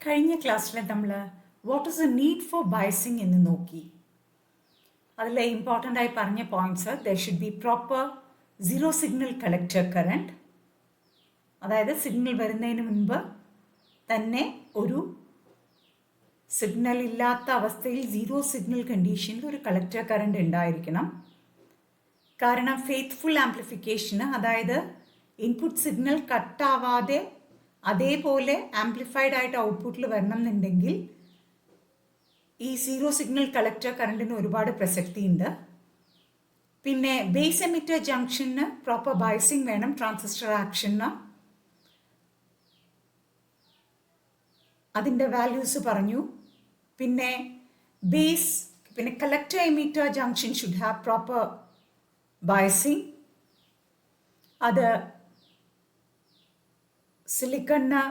കഴിഞ്ഞ ക്ലാസ്സിൽ നമ്മൾ what is the need for biasing എന്ന് നോക്കി. അതിൽ ഇമ്പോർട്ടൻ്റ് ആയി പറഞ്ഞ points there should be proper zero signal collector current, അതായത് സിഗ്നൽ വരുന്നതിന് മുൻപ് തന്നെ ഒരു സിഗ്നൽ ഇല്ലാത്ത അവസ്ഥയിൽ സീറോ സിഗ്നൽ കണ്ടീഷനിൽ ഒരു കളക്ടർ കറണ്ട് ഉണ്ടായിരിക്കണം. കാരണം ഫെയ്ത്ത്ഫുൾ ആംപ്ലിഫിക്കേഷന്, അതായത് ഇൻപുട്ട് സിഗ്നൽ കട്ടാവാതെ അതേപോലെ ആംപ്ലിഫൈഡ് ആയിട്ട് ഔട്ട്പുട്ടിൽ വരണം എന്നുണ്ടെങ്കിൽ ഈ സീറോ സിഗ്നൽ കളക്ടർ കറണ്ടിന് ഒരുപാട് പ്രസക്തിയുണ്ട്. പിന്നെ base emitter junction proper biasing വേണം ട്രാൻസിസ്റ്റർ ആക്ഷന്. അതിൻ്റെ വാല്യൂസ് പറഞ്ഞു. പിന്നെ collector emitter junction should have proper biasing. അത് സിലിക്കണിന്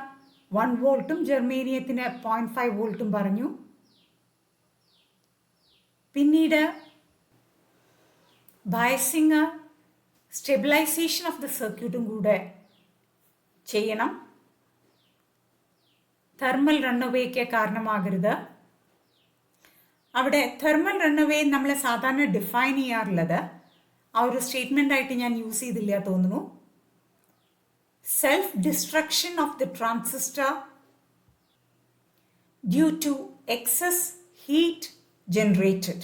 1 വോൾട്ടും ജെർമേനിയത്തിന് 0.5 വോൾട്ടും പറഞ്ഞു. പിന്നീട് ബയസിങ് സ്റ്റെബിലൈസേഷൻ ഓഫ് ദ സർക്യൂട്ടും കൂടെ ചെയ്യണം. തെർമൽ റണ്ണവേക്ക് കാരണമാകരുത്. അവിടെ തെർമൽ റണ്ണവേ നമ്മൾ സാധാരണ ഡിഫൈൻ ചെയ്യാറുള്ളത് ആ ഒരു സ്റ്റേറ്റ്മെൻ്റ് ആയിട്ട് ഞാൻ യൂസ് ചെയ്തില്ല തോന്നുന്നു. Self-destruction of the transistor due to excess heat generated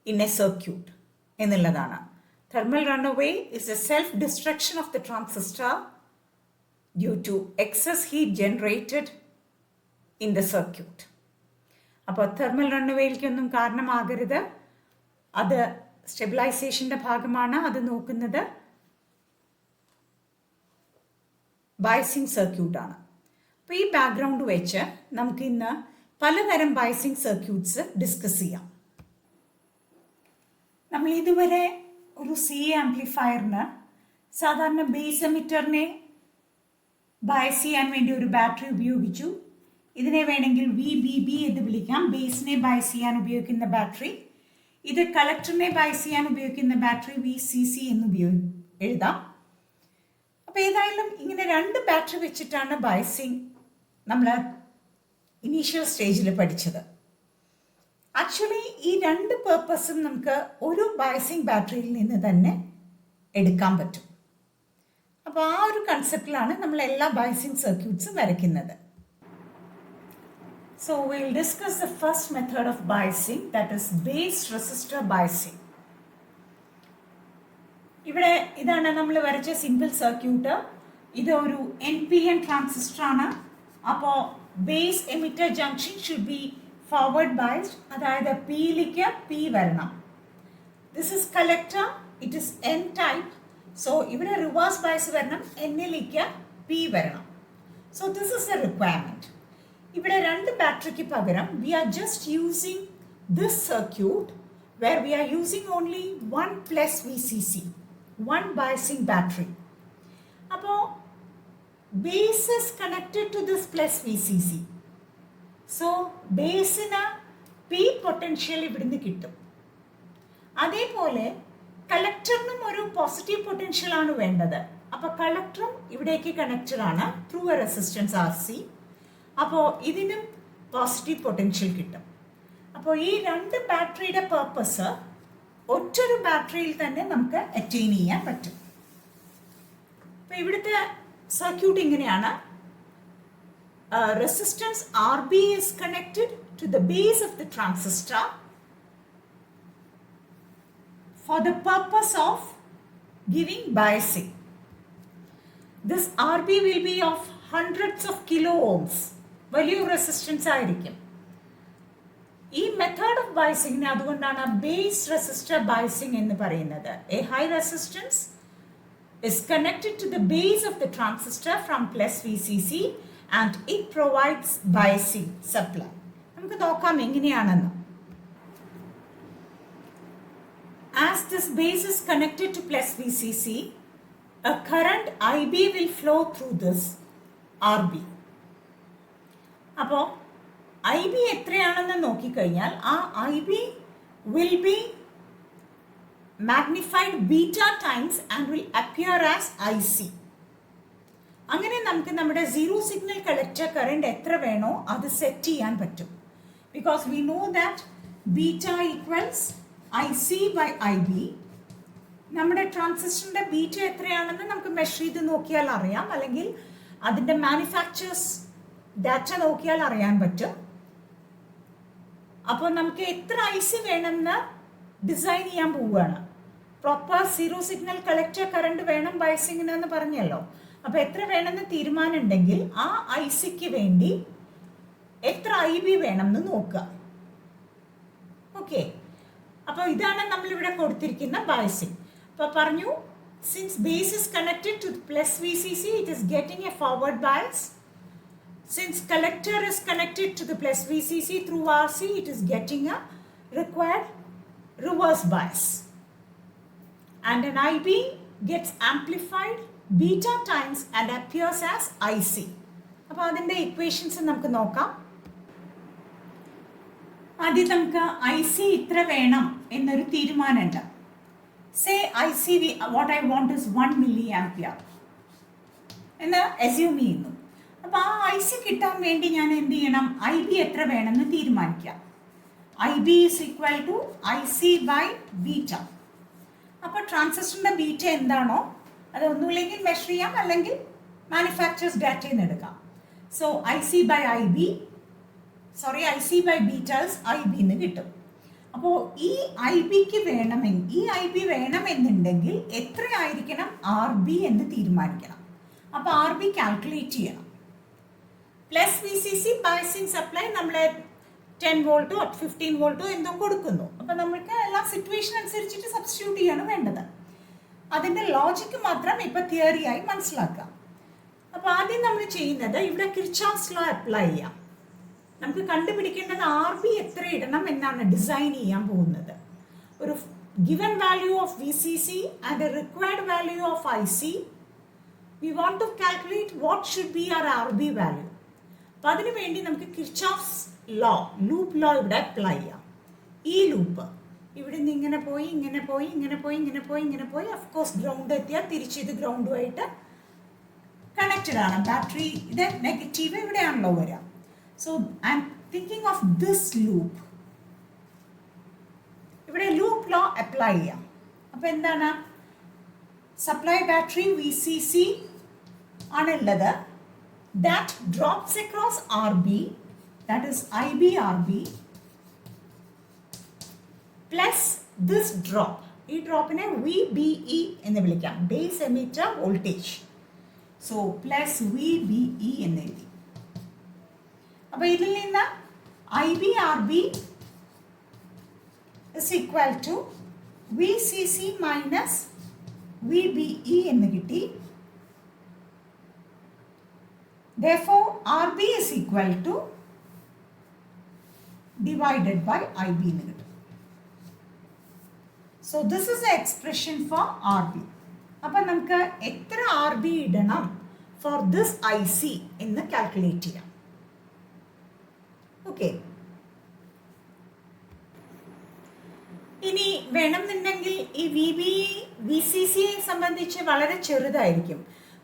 in a circuit എന്നുള്ളതാണ്. Thermal runaway is a self-destruction of the transistor due to excess heat generated in the circuit. അപ്പോൾ thermal റണ്ണവേയിലേക്കൊന്നും കാരണമാകരുത്. അത് സ്റ്റെബിലൈസേഷൻ്റെ ഭാഗമാണ്. അത് നോക്കുന്നത് ബയസിങ് സർക്യൂട്ടാണ്. അപ്പോൾ ഈ ബാക്ക്ഗ്രൗണ്ട് വെച്ച് നമുക്ക് ഇന്ന് പലതരം ബയസിങ് സർക്യൂട്ട്സ് ഡിസ്കസ് ചെയ്യാം. നമ്മൾ ഇതുവരെ ഒരു സി ആംപ്ലിഫയറിന് സാധാരണ ബേസ് എമിറ്ററിനെ ബയസ് ചെയ്യാൻ വേണ്ടി ഒരു ബാറ്ററി ഉപയോഗിച്ചു. ഇതിനെ വേണമെങ്കിൽ VBB എന്ന് വിളിക്കാം, ബേസിനെ ബയസ് ചെയ്യാൻ ഉപയോഗിക്കുന്ന ബാറ്ററി. ഇത് കളക്ടറിനെ ബയസ് ചെയ്യാൻ ഉപയോഗിക്കുന്ന ബാറ്ററി VCC എന്ന് എഴുതാം. അപ്പോൾ ഏതായാലും ഇങ്ങനെ 2 ബാറ്ററി വെച്ചിട്ടാണ് ബയസിങ് നമ്മൾ ഇനീഷ്യൽ സ്റ്റേജിൽ പഠിച്ചത്. ആക്ച്വലി ഈ 2 പേർപ്പസും നമുക്ക് ഒരു ബയസിങ് ബാറ്ററിയിൽ നിന്ന് തന്നെ എടുക്കാൻ പറ്റും. അപ്പോൾ ആ ഒരു കൺസെപ്റ്റിലാണ് നമ്മൾ എല്ലാ ബയസിങ് സർക്യൂട്ട്സും വരയ്ക്കുന്നത്. So will discuss the first method of biasing, that is base resistor biasing. ഇവിടെ ഇതാണ് നമ്മൾ വരച്ച സിമ്പിൾ സർക്യൂട്ട്. ഇത് ഒരു NPN ട്രാൻസിസ്റ്റർ ആണ്. അപ്പോൾ base emitter junction should be forward biased, അതായത് പിയിലേക്ക് P വരണം. This is collector, it is N type. So ഇവിടെ റിവേഴ്സ് ബയസ് വരണം, Nലേക്ക് P വരണം. So this is a requirement. ഇവിടെ 2 ബാറ്ററിക്ക് പകരം we are just using this circuit where we are using only 1+ VCC, 1 biasing battery. അപ്പോൾ base is connected to this plus VCC. So basin P potential ഇവിടുന്ന് കിട്ടും. അതേപോലെ കളക്ടറിനും ഒരു positive potential ആണ് വേണ്ടത്. അപ്പോൾ കളക്ടറും ഇവിടേക്ക് കണക്റ്റഡ് ആണ് ത്രൂ എ റെസിസ്റ്റൻസ് RC. അപ്പോൾ ഇതിനും പോസിറ്റീവ് പൊട്ടൻഷ്യൽ കിട്ടും. അപ്പോൾ ഈ 2 ബാറ്ററിയുടെ പർപ്പസ് ഒറ്റൊരു ബാറ്ററിയിൽ തന്നെ നമുക്ക് അറ്റൈൻ ചെയ്യാൻ പറ്റും. അപ്പോൾ ഇവിടുത്തെ സർക്യൂട്ട് ഇങ്ങനെയാണ്. Resistance RB is connected to the base of the transistor for the purpose of giving biasing. This RB will be of hundreds of kilo ohms, വലിയ റെസിസ്റ്റൻസ് ആയിരിക്കും. ഈ മെത്തേഡ് ഓഫ് ബയസിങ്ങിനെ അതുകൊണ്ടാണ് ബേസ് റെസിസ്റ്റർ ബയസിങ് എന്ന് പറയുന്നത്. A high resistance is connected to the base of the transistor from plus VCC and it provides biasing supply. നമുക്ക് നോക്കാം എങ്ങനെയാണെന്ന്. As this base is connected to plus VCC, a current IB will flow through this RB. അപ്പോൾ IB എത്രയാണെന്ന് നോക്കിക്കഴിഞ്ഞാൽ ആ IB will be magnified beta times and will appear as IC. അങ്ങനെ നമുക്ക് നമ്മുടെ സീറോ സിഗ്നൽ കളക്ടർ കറണ്ട് എത്ര വേണോ അത് സെറ്റ് ചെയ്യാൻ പറ്റും. Because we know that beta equals IC/IB. നമ്മുടെ ട്രാൻസിസ്റ്ററിന്റെ ബീറ്റ എത്രയാണെന്ന് നമുക്ക് മെഷർ ചെയ്ത് നോക്കിയാൽ അറിയാം, അല്ലെങ്കിൽ അതിന്റെ മാനുഫാക്ചേഴ്സ് ഡാറ്റ നോക്കിയാൽ അറിയാൻ പറ്റും. അപ്പോൾ നമുക്ക് എത്ര IC വേണമെന്ന് ഡിസൈൻ ചെയ്യാൻ പോവുകയാണ്. Proper zero signal collector current വേണം ബയസിങ്ങിന് എന്ന് പറഞ്ഞല്ലോ. അപ്പോൾ എത്ര വേണമെന്ന് തീരുമാനം ഉണ്ടെങ്കിൽ ആ ICക്ക് വേണ്ടി എത്ര IB വേണമെന്ന് നോക്കുക. ഓക്കെ, അപ്പോൾ ഇതാണ് നമ്മളിവിടെ കൊടുത്തിരിക്കുന്ന ബയസിങ്. അപ്പോൾ പറഞ്ഞു, since base is connected to plus VCC, it is getting A forward bias. Since collector is connected to the plus VCC through RC, it is getting a required reverse bias. And an IB gets amplified beta times and appears as IC. അപ്പോൾ അതിൻ്റെ equations നമുക്ക് നോക്കാം. ആദ്യം നമുക്ക് IC ഇത്ര വേണം എന്നൊരു തീരുമാനമുണ്ട്. Say IC what I want is 1 milliampere എന്ന് അസ്യൂം ചെയ്യുന്നു. അപ്പോൾ ആ IC കിട്ടാൻ വേണ്ടി ഞാൻ എന്ത് ചെയ്യണം? IB എത്ര വേണമെന്ന് തീരുമാനിക്കാം. IB is equal to IC/beta. അപ്പോൾ ട്രാൻസിസ്റ്ററിൻ്റെ ബീറ്റ എന്താണോ അത് ഒന്നുമില്ലെങ്കിൽ മെഷർ ചെയ്യാം, അല്ലെങ്കിൽ മാനുഫാക്ചേഴ്സ് ഡാറ്റയിൽ നിന്ന് എടുക്കാം. സോ IC/beta IB എന്ന് കിട്ടും. അപ്പോൾ ഈ IBക്ക് വേണമെങ്കിൽ, ഈ IB വേണമെന്നുണ്ടെങ്കിൽ എത്രയായിരിക്കണം RB എന്ന് തീരുമാനിക്കണം. അപ്പോൾ RB കാൽക്കുലേറ്റ് ചെയ്യണം. പ്ലസ് VCC ബയസിങ് സപ്ലൈ നമ്മൾ 10 വോൾട്ടോ 15 വോൾട്ടോ എന്തോ കൊടുക്കുന്നു. അപ്പം നമുക്ക് എല്ലാ സിറ്റുവേഷൻ അനുസരിച്ചിട്ട് സബ്സ്റ്റിറ്റ്യൂട്ട് ചെയ്യാണ് വേണ്ടത്. അതിൻ്റെ ലോജിക്ക് മാത്രം ഇപ്പം തിയറിയായി മനസ്സിലാക്കാം. അപ്പോൾ ആദ്യം നമ്മൾ ചെയ്യുന്നത് ഇവിടെ കിർച്ചോഫ്സ് ലോ അപ്ലൈ ചെയ്യാം. നമുക്ക് കണ്ടുപിടിക്കേണ്ടത് RB എത്ര ഇടണം എന്നാണ് ഡിസൈൻ ചെയ്യാൻ പോകുന്നത്. ഒരു given value of VCC and a required value of IC. We want to calculate what should be our RB value. അപ്പോൾ അതിനു വേണ്ടി നമുക്ക് കിർച്ചോഫ്സ് ലോ, ലൂപ്പ് ലോ ഇവിടെ അപ്ലൈ ചെയ്യാം. ഈ ലൂപ്പ് ഇവിടെ നിന്ന് ഇങ്ങനെ പോയി ഇങ്ങനെ പോയി ഇങ്ങനെ പോയി ഇങ്ങനെ പോയി ഇങ്ങനെ പോയി, ഓഫ്കോഴ്സ് ഗ്രൗണ്ട് എത്തിയാൽ തിരിച്ചിത് ഗ്രൗണ്ടുമായിട്ട് കണക്റ്റഡ് ആണ്. ബാറ്ററി ഇത് നെഗറ്റീവ് ഇവിടെയാണല്ലോ വരിക. So I M thinking of this loop. ഇവിടെ ലൂപ്പ് ലോ അപ്ലൈ ചെയ്യാം. അപ്പോൾ എന്താണ്? സപ്ലൈ ബാറ്ററി VCC ആണുള്ളത്. That drops across RB, that is IB/RB, plus this drop. ഈ ഡ്രോപ്പിനെ VBE എന്ന് വിളിക്കാം, base emitter voltage. So plus VBE എന്ന് എഴുതി. അപ്പോൾ ഇതിൽ നിന്ന് IB/RB is equal to VCC minus VBE എന്ന് കിട്ടി. Therefore, RB is equal to divided by IB എന്ന് കിട്ടും. So this is the expression for RB. അപ്പം നമുക്ക് എത്ര RB ഇടണം for this IC എന്ന് കാൽക്കുലേറ്റ് ചെയ്യാം. ഓക്കെ, ഇനി വേണമെന്നുണ്ടെങ്കിൽ ഈ VCCയെ സംബന്ധിച്ച് വളരെ ചെറുതായിരിക്കും.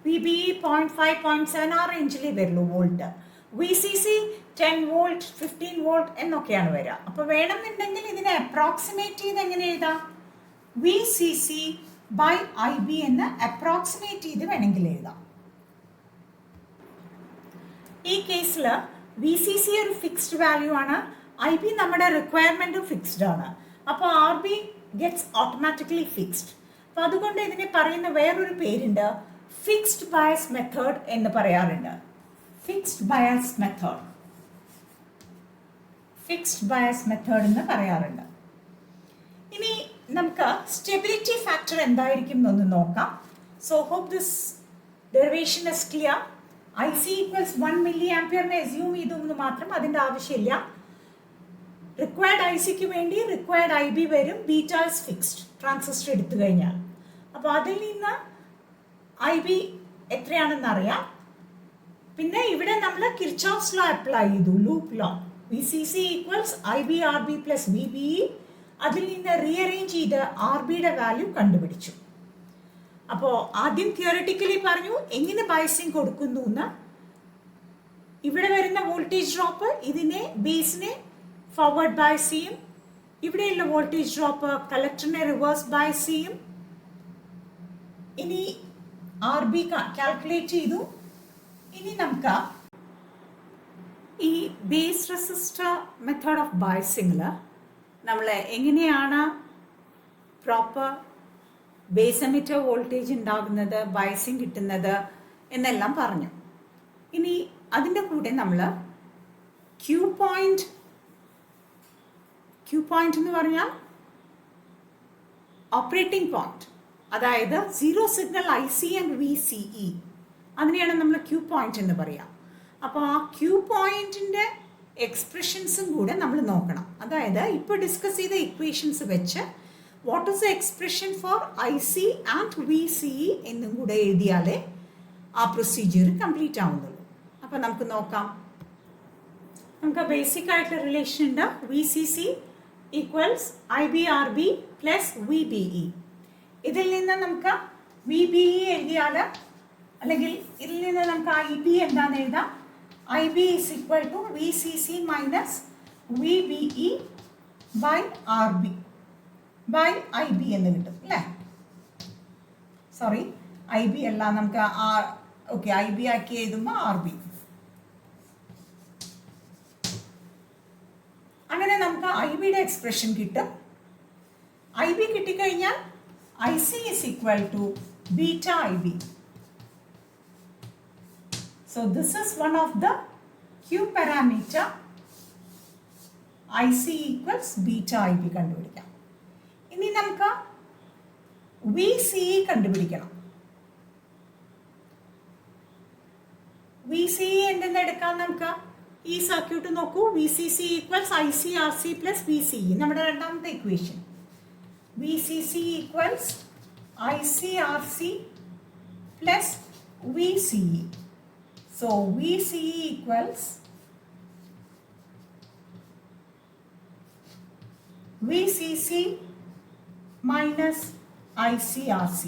VBE 0.5, 0.7 ആ റേഞ്ചിലേ വരുള്ളൂ വോൾട്ട്. VCC 10 വോൾട്ട് 15 വോൾട്ട് എന്നൊക്കെയാണ് വരിക. അപ്പോൾ വേണമെന്നുണ്ടെങ്കിൽ ഇതിനെ അപ്രോക്സിമേറ്റ് ചെയ്ത് എങ്ങനെ എഴുതാം? VCC/IB എന്ന് അപ്രോക്സിമേറ്റ് ചെയ്ത് വേണമെങ്കിൽ എഴുതാം. ഈ കേസിൽ VCC ഒരു ഫിക്സ്ഡ് വാല്യൂ ആണ്, IB നമ്മുടെ റിക്വയർമെൻറ്റും ഫിക്സ്ഡ് ആണ്. അപ്പോൾ RB ഗെറ്റ്സ് ഓട്ടോമാറ്റിക്കലി ഫിക്സ്ഡ്. അപ്പോൾ അതുകൊണ്ട് ഇതിനെ പറയുന്ന വേറൊരു പേരുണ്ട്, ഫിക്സ്ഡ് ബയസ് മെത്തേഡ് എന്ന് പറയാറുണ്ട്. ഫിക്സ്ഡ് ബയസ് മെത്തേഡ് എന്ന് പറയാറുണ്ട്. ഇനി നമുക്ക് സ്റ്റെബിലിറ്റി ഫാക്ടർ എന്തായിരിക്കും എന്നൊന്ന് നോക്കാം. So hope this derivation is clear. IC equals 1 milliampere assume ചെയ്തു എന്ന് മാത്രം, അതിൻ്റെ ആവശ്യമില്ല. റിക്വയർഡ് ICക്ക് വേണ്ടി റിക്വയർഡ് IB വരും. ബീറ്റ ഇസ് ഫിക്സ്ഡ് ട്രാൻസിസ്റ്റർ എടുത്തു കഴിഞ്ഞാൽ. അപ്പോൾ അതിൽ നിന്ന് IB എത്രയാണെന്ന് അറിയാം. പിന്നെ ഇവിടെ നമ്മൾ കിർച്ചോഫ്സ് ലോ അപ്ലൈ ചെയ്തു, loop law. VCC equals IB/RB plus VBE. അതിൽ നിന്ന് റീഅറേഞ്ച് ചെയ്ത് RBയുടെ വാല്യൂ കണ്ടുപിടിച്ചു. അപ്പോൾ ആദ്യം തിയററ്റിക്കലി പറഞ്ഞു എങ്ങനെ ബയസിങ് കൊടുക്കുന്നു എന്ന്. ഇവിടെ വരുന്ന വോൾട്ടേജ് ഡ്രോപ്പ് ഇതിനെ ബേസിനെ ഫോർവേഡ് ബയസ് ചെയ്യും. ഇവിടെയുള്ള വോൾട്ടേജ് ഡ്രോപ്പ് കളക്ടറിനെ റിവേഴ്സ് ബയസ് ചെയ്യും. ഇനി ആർ ബി കാൽക്കുലേറ്റ് ചെയ്തു. ഇനി നമുക്ക് ഈ ബേസ് റെസിസ്റ്റർ മെത്തേഡ് ഓഫ് ബയസിങ്ങിൽ നമ്മൾ എങ്ങനെയാണ് പ്രോപ്പർ ബേസ് എമിറ്റർ വോൾട്ടേജ് ഉണ്ടാകുന്നത്, ബയസിങ് കിട്ടുന്നത് എന്നെല്ലാം പറഞ്ഞു. ഇനി അതിൻ്റെ കൂടെ നമ്മൾ ക്യൂ പോയിന്റ് എന്ന് പറഞ്ഞാൽ ഓപ്പറേറ്റിംഗ് പോയിന്റ്, അതായത് zero signal I C and we C E, അതിനെയാണ് നമ്മൾ ക്യൂ പോയിന്റ് എന്ന് പറയാം. അപ്പോൾ ആ ക്യൂ പോയിന്റിൻ്റെ എക്സ്പ്രഷൻസും കൂടെ നമ്മൾ നോക്കണം. അതായത് ഇപ്പോൾ ഡിസ്കസ് ചെയ്ത ഇക്വേഷൻസ് വെച്ച് what is the expression for I C and we C E എന്നും കൂടെ എഴുതിയാലേ ആ പ്രൊസീജിയർ കംപ്ലീറ്റ് ആവുന്നുള്ളൂ. അപ്പോൾ നമുക്ക് നോക്കാം. നമുക്ക് ബേസിക് ആയിട്ടുള്ള റിലേഷൻ ഉണ്ട്. V C C equals I B R B plus V B E. ഇതിൽ നിന്ന് നമുക്ക് വി ബി ഇ എഴുതിയാൽ, അല്ലെങ്കിൽ ഇതിൽ നിന്ന് നമുക്ക് ഐ ബി എന്താണെന്ന് എഴുതാം. I B is equal to V C C minus V B E by R B by I B എന്ന് കിട്ടും അല്ലേ. സോറി, ഐ ബി അല്ല, നമുക്ക് ഓക്കെ ഐ ബി ആക്കി എഴുതുമ്പോൾ ആർ ബി. അങ്ങനെ നമുക്ക് ഐ ബിയുടെ എക്സ്പ്രഷൻ കിട്ടും. ഐ ബി കിട്ടിക്കഴിഞ്ഞാൽ I C is equal to beta I B. So this is one of the Q parameter. IC equals beta IB കണ്ടുപിടിക്കാം. ഇനി നമുക്ക് VCE കണ്ടുപിടിക്കണം. VCE എന്തെന്ന് എടുക്കാം നമുക്ക്? ഈ സർക്യൂട്ട് നോക്കൂ. VCC equals ICRC plus VCE, നമ്മുടെ രണ്ടാമത്തെ equation. VCC equals ICRC plus VCE. So VCE equals VCC minus ICRC.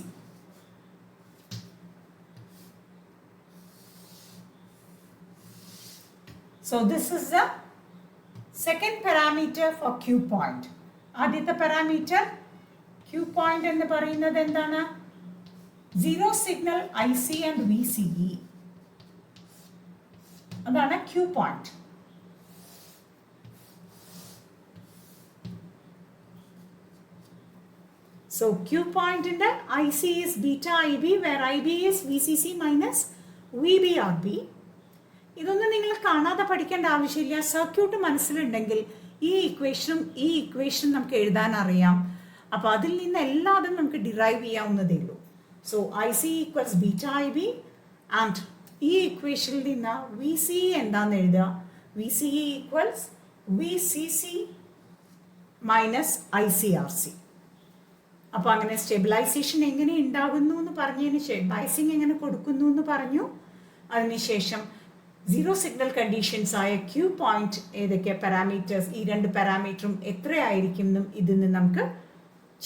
So this is the second parameter for Q point. ആദ്യത്തെ parameter Q point എന്ന് പറയുന്നത് എന്താണ്? Zero signal IC and VCE. അതാണ് Q point. So Q point in the IC is beta IB, where IB is VCC minus VBRB. ഇതൊന്നും നിങ്ങൾ കാണാതെ പഠിക്കേണ്ട ആവശ്യമില്ല. സർക്യൂട്ട് മനസ്സിലുണ്ടെങ്കിൽ ഈ ഇക്വേഷനും നമുക്ക് എഴുതാൻ അറിയാം. അപ്പോൾ അതിൽ നിന്ന് എല്ലാതും നമുക്ക് ഡിറൈവ് ചെയ്യാവുന്നതേ ഉള്ളൂ. So I C equals beta I B and ഈ ഇക്വേഷനിൽ നിന്ന് വി സി എന്താന്ന് എഴുതുക? V C equals V C C minus I C R C. അപ്പോൾ അങ്ങനെ സ്റ്റെബിലൈസേഷൻ എങ്ങനെ ഉണ്ടാകുന്നു എന്ന് പറഞ്ഞതിന് ശേഷം, ബൈസിങ് എങ്ങനെ കൊടുക്കുന്നു എന്ന് പറഞ്ഞു. അതിനുശേഷം സീറോ സിഗ്നൽ കണ്ടീഷൻസ് ആയ ക്യൂ പോയിന്റ് ഏതൊക്കെ പാരാമീറ്റേഴ്സ്, ഈ രണ്ട് പാരാമീറ്ററും എത്രയായിരിക്കും എന്നും ഇതിൽ നിന്ന് നമുക്ക്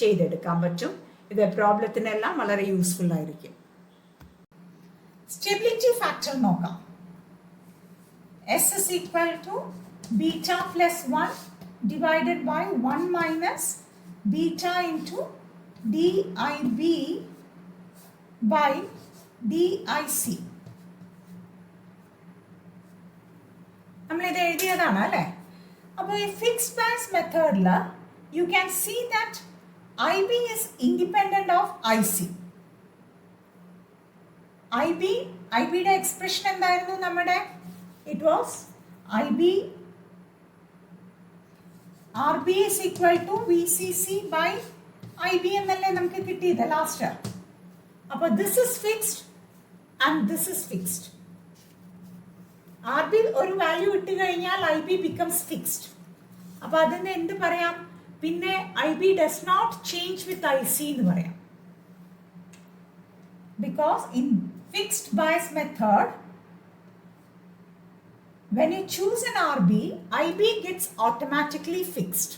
ചെയ്തെടുക്കാൻ പറ്റും. ഇത് പ്രോബ്ലത്തിനെല്ലാം വളരെ യൂസ്ഫുൾ ആയിരിക്കും. സ്റ്റെബിലിറ്റി ഫാക്ടർ നോക്കാം. S is equal to beta plus 1 divided by 1 minus beta into DIB by DIC. നമ്മളിത് എഴുതിയതാണ് അല്ലേ? അപ്പോൾ ഈ ഫിക്സ്ഡ് ബയസ് മെത്തേഡിൽ you can see that I B is independent of I C. I ബിയുടെ expression എന്തായിരുന്നു നമ്മുടെ? It was I B R B is equal to V C C by I B എന്നല്ലേ നമുക്ക് കിട്ടിയത് ലാസ്റ്റ്. അപ്പോൾ this is fixed and this is fixed. R B ഒരു value ഇട്ട് കഴിഞ്ഞാൽ ഐ ബി ബിക്കംസ് ഫിക്സ്ഡ്. അപ്പോൾ അതിന് എന്ത് പറയാം? പിന്നെ I B does not change with I C എന്ന് പറയാം. Because in fixed bias method, when you choose an RB, IB gets automatically fixed.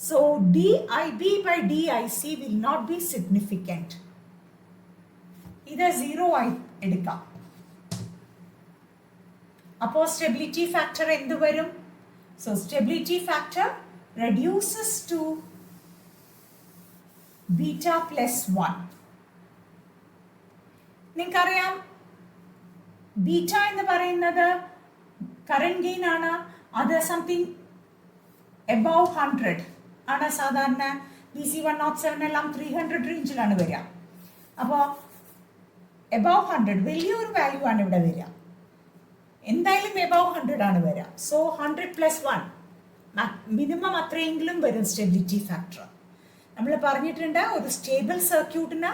So DIB by DIC will not be significant. ഇത് 0 ആയി എടുക്കാം. അപ്പോൾ സ്റ്റെബിലിറ്റി ഫാക്ടർ എന്ത് വരും? So stability factor reduces to beta plus 1. നിങ്ങൾക്കറിയാം beta എന്ന് പറയുന്നത് current gain ആണ്. അത് സംതിങ് എബവ് 100 ആണ്. സാധാരണ BC107 എല്ലാം 300 റേഞ്ചിലാണ് വരിക. അപ്പോൾ എബവ് 100 വലിയൊരു വാല്യൂ ആണ് ഇവിടെ വരിക. എന്തായാലും എബവ് 100 ആണ് വരിക. സോ 100 + 1 മിനിമം അത്രയെങ്കിലും വരും സ്റ്റെബിലിറ്റി ഫാക്ടർ. നമ്മൾ പറഞ്ഞിട്ടുണ്ട് ഒരു സ്റ്റേബിൾ സർക്യൂട്ടിന്,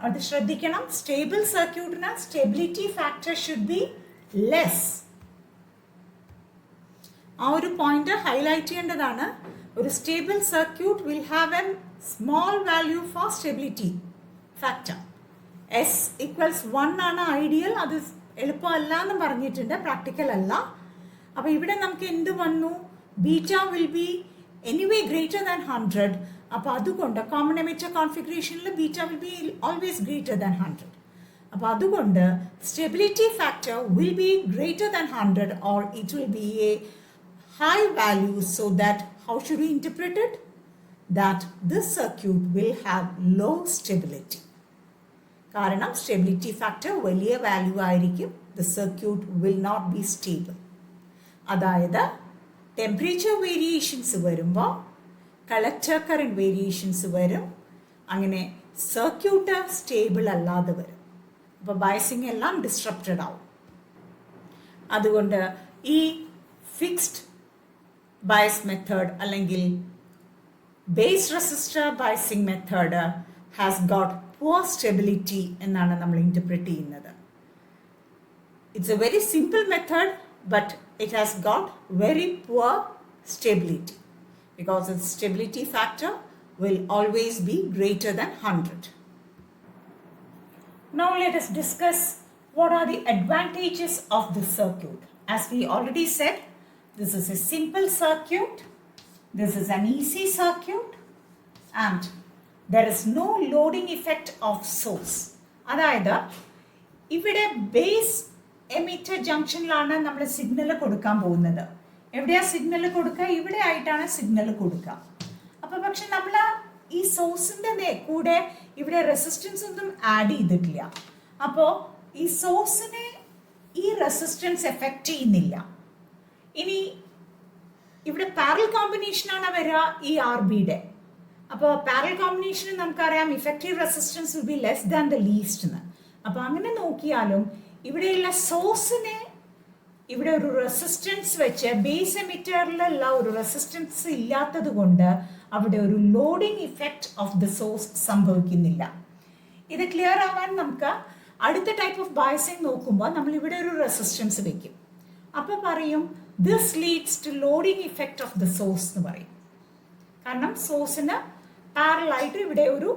അത് ശ്രദ്ധിക്കണം, സ്റ്റേബിൾ സർക്യൂട്ടിന് stability factor should be less. ആ ഒരു പോയിന്റ് ഹൈലൈറ്റ് ചെയ്യേണ്ടതാണ്. ഒരു stable circuit will have a small value for stability factor. S = 1 ആണ് ഐഡിയൽ. അത് എളുപ്പമല്ല എന്ന് പറഞ്ഞിട്ടുണ്ട്, പ്രാക്ടിക്കൽ അല്ല. അപ്പോൾ ഇവിടെ നമുക്ക് എന്ത് വന്നു? Beta will be anyway greater than 100. അപ്പോൾ അതുകൊണ്ട് കോമൺ എമിറ്റർ കോൺഫിഗറേഷനിൽ beta will be always greater than 100. അപ്പോൾ അതുകൊണ്ട് stability factor will be greater than 100 or it will be a high value, so that how should we interpret it? That this circuit will have low stability. കാരണം stability factor വലിയ value ആയിരിക്കും. The circuit will not be stable. അതായത് temperature variations വരുമ്പോൾ collector current variations വരും. അങ്ങനെ circuit stable അല്ലാതെ വരും. അപ്പോൾ ബയസിങ് എല്ലാം ഡിസ്ട്രപ്റ്റഡ് ആവും. അതുകൊണ്ട് ഈ ഫിക്സ്ഡ് ബയസ് മെത്തേഡ് അല്ലെങ്കിൽ base resistor biasing method has got poor stability എന്നാണ് നമ്മൾ ഇൻ്റർപ്രറ്റ് ചെയ്യുന്നത്. It's A very simple method, but it has got very poor stability because its stability factor will always be greater than 100. Now let us discuss what are the advantages of this circuit. As we already said, this is a simple circuit, this is an easy circuit, and there is no loading effect of source. അതായത് ഇവിടെ base emitter ജംഗ്ഷനിലാണ് നമ്മൾ signal കൊടുക്കാൻ പോകുന്നത്. എവിടെയാ signal കൊടുക്കുക? ഇവിടെ ആയിട്ടാണ് signal കൊടുക്കുക. അപ്പോൾ പക്ഷെ നമ്മൾ ഈ സോഴ്സിൻ്റെ കൂടെ ഇവിടെ റെസിസ്റ്റൻസ് ഒന്നും ആഡ് ചെയ്തിട്ടില്ല. അപ്പോൾ ഈ സോഴ്സിനെ ഈ റെസിസ്റ്റൻസ് എഫക്റ്റ് ചെയ്യുന്നില്ല. ഇനി ഇവിടെ പാരലൽ കോമ്പിനേഷനാണ് വരിക ഈ RBയുടെ. അപ്പോൾ പാരലൽ കോമ്പിനേഷന് നമുക്കറിയാം effective resistance will be less than the least എന്ന്. അപ്പോൾ അങ്ങനെ നോക്കിയാലും ഇവിടെയുള്ള സോഴ്സിനെ ഇവിടെ ഒരു റെസിസ്റ്റൻസ് വെച്ച് ബേസ് എമിറ്ററിലുള്ള ഒരു റെസിസ്റ്റൻസ് ഇല്ലാത്തത് കൊണ്ട് അവിടെ ഒരു loading effect of the source സംഭവിക്കുന്നില്ല. ഇത് ക്ലിയർ ആവാൻ നമുക്ക് അടുത്ത ടൈപ്പ് ഓഫ് ബയസിങ് നോക്കുമ്പോൾ നമ്മൾ ഇവിടെ ഒരു റെസിസ്റ്റൻസ് വെക്കും. അപ്പോൾ പറയും this leads to loading effect of the source എന്ന് പറയും. കാരണം സോഴ്സിന് പാരലായിട്ട് ഇവിടെ ഒരു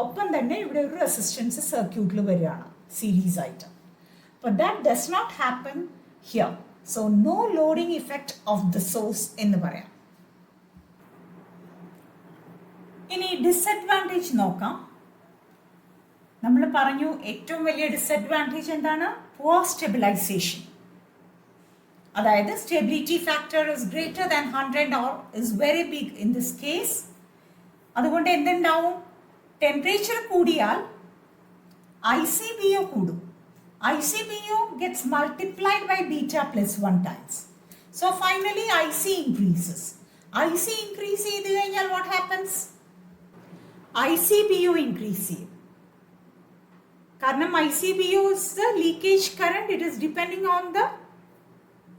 ഒപ്പം തന്നെ ഇവിടെ ഒരു റെസിസ്റ്റൻസ് സർക്യൂട്ടിൽ വരികയാണ് സീരീസ് ആയിട്ട്. But that does not happen here. So no loading effect of the source എന്ന് പറയാം. ഇനി ഡിസഡ്വാൻറ്റേജ് നോക്കാം. നമ്മൾ പറഞ്ഞു ഏറ്റവും വലിയ ഡിസഡ്വാൻറ്റേജ് എന്താണ്? Poor stabilisation. അതായത് stability factor is greater than 100 or is very big in this case. അതുകൊണ്ട് എന്തുണ്ടാവും? ടെമ്പറേച്ചർ കൂടിയാൽ ICBO കൂടും. ICBO gets multiplied by beta plus 1 times. So finally IC increases. IC increase ചെയ്ത് കഴിഞ്ഞാൽ what happens? ICBO increase ചെയ്യും. കാരണം ICBO is the leakage current. It is depending on the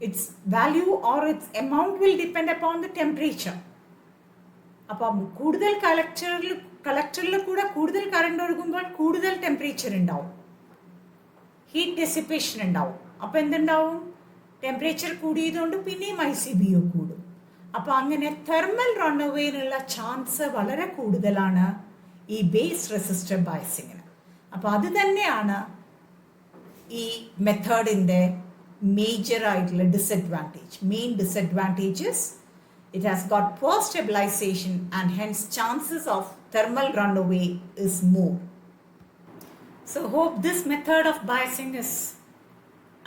its value or its amount will depend upon the temperature. അപ്പം കൂടുതൽ കളക്ടറിൽ കൂടെ കൂടുതൽ current ഒഴുകുമ്പോൾ കൂടുതൽ temperature ഉണ്ടാവും, ഹീറ്റ് ഡെസിപ്പേഷൻ ഉണ്ടാവും. അപ്പോൾ എന്തുണ്ടാവും? ടെമ്പറേച്ചർ കൂടിയതുകൊണ്ട് പിന്നെയും ICBO കൂടും. അപ്പോൾ അങ്ങനെ തെർമൽ റൺഅവേനുള്ള ചാൻസ് വളരെ കൂടുതലാണ് ഈ ബേസ് റെസിസ്റ്റർ ബയസിങ്ങിന്. അപ്പോൾ അത് തന്നെയാണ് ഈ മെത്തേഡിൻ്റെ മേജർ ആയിട്ടുള്ള disadvantage. Main disadvantages it has got poor stabilization and hence chances of thermal runaway is more. So hope this method of biasing is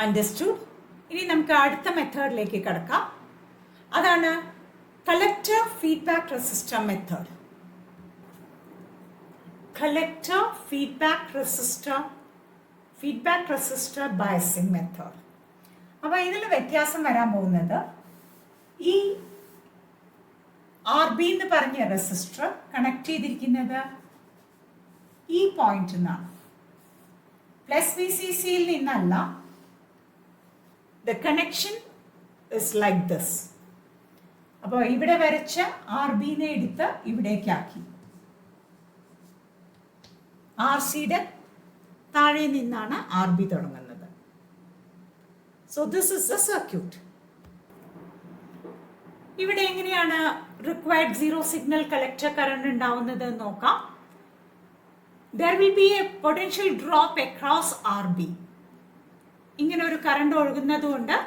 understood. ഇനി നമുക്ക് അടുത്ത മെത്തേഡിലേക്ക് കടക്കാം. അതാണ് collector feedback resistor method. Collector feedback resistor biasing method. അപ്പോൾ ഇതിൽ വ്യത്യാസം വരാൻ പോകുന്നത് ഈ ആർ ബി എന്ന് പറഞ്ഞ റെസിസ്റ്റർ കണക്ട് ചെയ്തിരിക്കുന്നത് ഈ പോയിന്റിൽ നിന്നാണ്, പ്ലസ് വി സി സിയിൽ നിന്നല്ല. The connection is like this. അപ്പോൾ ഇവിടെ വരച്ച ആർ ബിനെ എടുത്ത് ഇവിടേക്കാക്കി. ആർ സിയുടെ താഴെ നിന്നാണ് ആർ ബി തുടങ്ങുന്നത്. So this is the circuit. ഇവിടെ എങ്ങനെയാണ് required zero signal collector current ഉണ്ടാവുന്നത് എന്ന് നോക്കാം. There will be a potential drop across RB. ഇങ്ങനെ ഒരു കറണ്ട് ഒഴുകുന്നത് കൊണ്ട്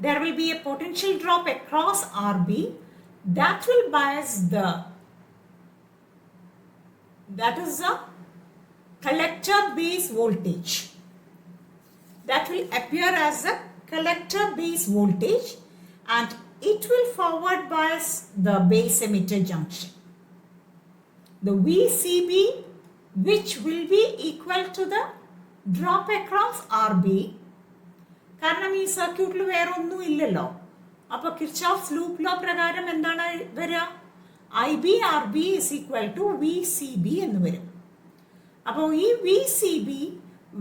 there will be a potential drop across RB that will bias that is the collector base voltage. That will appear as a collector base voltage and it will forward bias the base emitter junction. The VCB, which will be equal to the drop across RB. കാരണം ഈ സർക്യൂട്ടിൽ വേറെ ഒന്നും ഇല്ലല്ലോ. അപ്പോൾ Kirchhoff's loop law പ്രകാരം എന്താണ് വരിക? I B R B is equal to V C B എന്ന് വരും. അപ്പോൾ ഈ V C B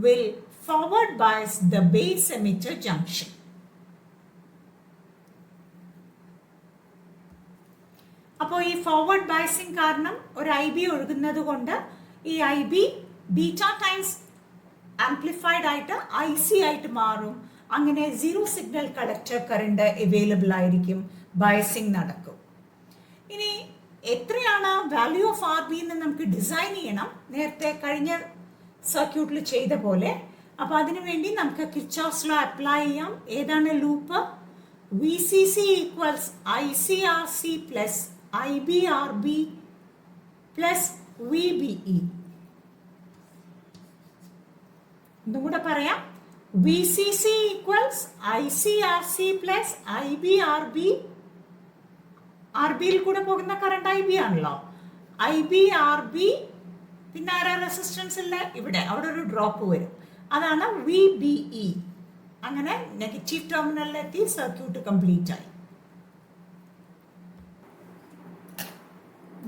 will forward bias the base emitter junction. അപ്പോൾ ഈ ഫോർവേഡ് ബയസിംഗ് കാരണം ഒരു ഐ ബി ഒഴുകുന്നത് കൊണ്ട് ഈ I B beta times amplified ആയിട്ട് ഐ സി ആയിട്ട് മാറും. അങ്ങനെ zero signal collector current available ആയിരിക്കും, ബയസിംഗ് നടക്കും. ഇനി എത്രയാണ് വാല്യൂ ഓഫ് ആർ ബി എന്ന് നമുക്ക് ഡിസൈൻ ചെയ്യണം, നേരത്തെ കഴിഞ്ഞ സർക്യൂട്ടിൽ ചെയ്ത പോലെ. അപ്പോൾ അതിനു വേണ്ടി നമുക്ക് കിർച്ചോഫ്സ് ലോ അപ്ലൈ ചെയ്യാം. ഏതാണ് loop? V C C equals I C R C plus I B R B plus V B E. ഒന്നും കൂടെ പറയാം. V C C equals I C R C plus I B R B. R ബിയിൽ കൂടെ പോകുന്ന current I B ആണല്ലോ. I B R B പിന്നെ ആരാ resistance ഇല്ല ഇവിടെ, അവിടെ ഒരു ഡ്രോപ്പ് വരും. അതാണ് വി ബി ഇ. അങ്ങനെ നെഗറ്റീവ് ടെർമിനലിലെത്തി സർക്യൂട്ട് കംപ്ലീറ്റ് ആയി.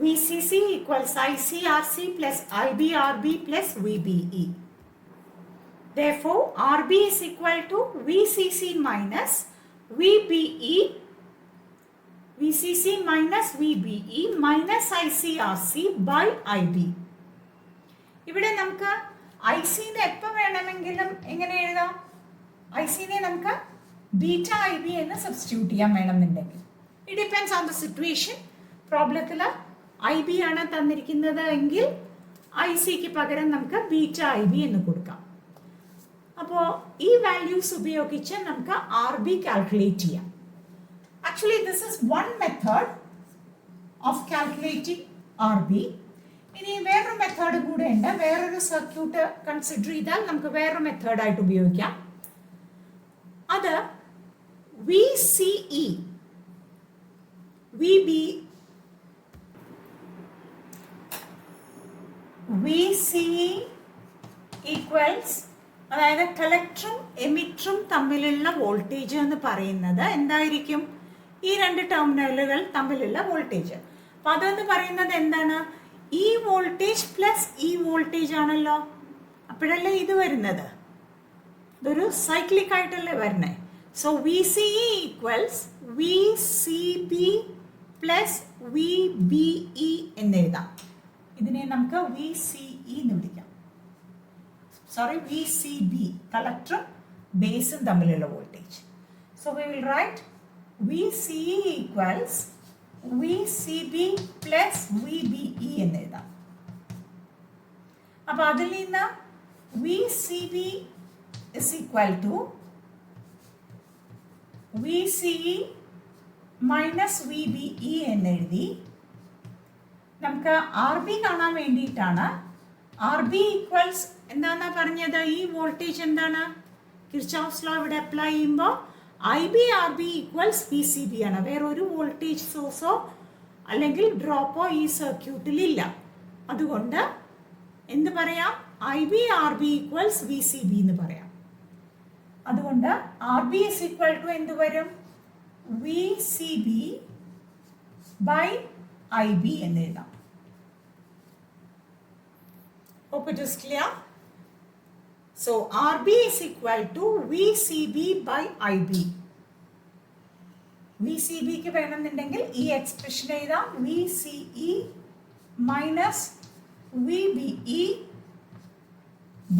VCC equals ICRC plus IBRB plus VBE. Therefore, RB is equal to VCC minus VBE, VCC minus VBE minus ICRC by IB. ഇവിടെ നമുക്ക് ഐ സിനെ എപ്പോൾ വേണമെങ്കിലും എങ്ങനെ എഴുതാം? ഐ സിനെ നമുക്ക് ബീറ്റ ഐ ബി എന്ന് സബ്സ്റ്റിറ്റ്യൂട്ട് ചെയ്യാൻ വേണമെന്നുണ്ടെങ്കിൽ. It depends on the situation. പ്രോബ്ലത്തിൽ ഐ ബി ആണ് തന്നിരിക്കുന്നത് എങ്കിൽ ഐ സിക്ക് പകരം നമുക്ക് ബീറ്റ ഐ ബി എന്ന് കൊടുക്കാം. അപ്പോൾ ഈ വാല്യൂസ് ഉപയോഗിച്ച് നമുക്ക് ആർ ബി കാൽക്കുലേറ്റ് ചെയ്യാം. Actually this is one method of calculating R B. ഇനി വേറൊരു മെത്തേഡ് കൂടെ ഉണ്ട്. വേറൊരു സർക്യൂട്ട് കൺസിഡർ ചെയ്താൽ നമുക്ക് വേറൊരു മെത്തേഡായിട്ട് ഉപയോഗിക്കാം. അത് V C E V B VCE equals, അതായത് കളക്ടറും എമിറ്ററും തമ്മിലുള്ള വോൾട്ടേജ് എന്ന് പറയുന്നത് എന്തായിരിക്കും? ഈ രണ്ട് ടെർമിനലുകൾ തമ്മിലുള്ള വോൾട്ടേജ്. അപ്പം അതെന്ന് പറയുന്നത് എന്താണ്? ഈ വോൾട്ടേജ് പ്ലസ് ഈ വോൾട്ടേജ് ആണല്ലോ. അപ്പോഴല്ലേ ഇത് വരുന്നത്. ഇതൊരു സൈക്ലിക് ആയിട്ടല്ലേ വരുന്നത്. So V C E equals V C B plus V B E എന്നെഴുതാം. ഇതിനെ നമുക്ക് വി സി ഇ എന്ന് വിളിക്കാം. സോറി, വി സി ബി, കളക്ടറും ബേസും തമ്മിലുള്ള voltage. So we will write V C E equals V C B plus V B E എന്ന് എഴുതാം. അപ്പോൾ അതിൽ നിന്ന് V C B is equal to V C E minus V B E എന്ന് എഴുതി. നമുക്ക് ആർ ബി കാണാൻ വേണ്ടിയിട്ടാണ്. ആർ ബി ഈക്വൽസ് എന്താണെന്നാ പറഞ്ഞത്? ഈ വോൾട്ടേജ് എന്താണ്? കിർച്ചോഫ്സ് ലോ ഇവിടെ അപ്ലൈ ചെയ്യുമ്പോൾ IB RB ഈക്വൽസ് VCB ആണ്. വേറെ ഒരു വോൾട്ടേജ് സോഴ്സോ അല്ലെങ്കിൽ ഡ്രോപ്പോ ഈ സർക്യൂട്ടിൽ ഇല്ല. അതുകൊണ്ട് എന്ത് പറയാം? IB RB ഈക്വൽസ് VCB എന്ന് പറയാം. അതുകൊണ്ട് RB is equal to എന്ത് വരും? VCB by IB എന്ന് എഴുതാം. Hope it is clear. So RB is equal to VCB by IB. VCB ക്ക് വേണമെന്നുണ്ടെങ്കിൽ ഈ എക്സ്പ്രഷൻ എഴുതാം. VCE minus VBE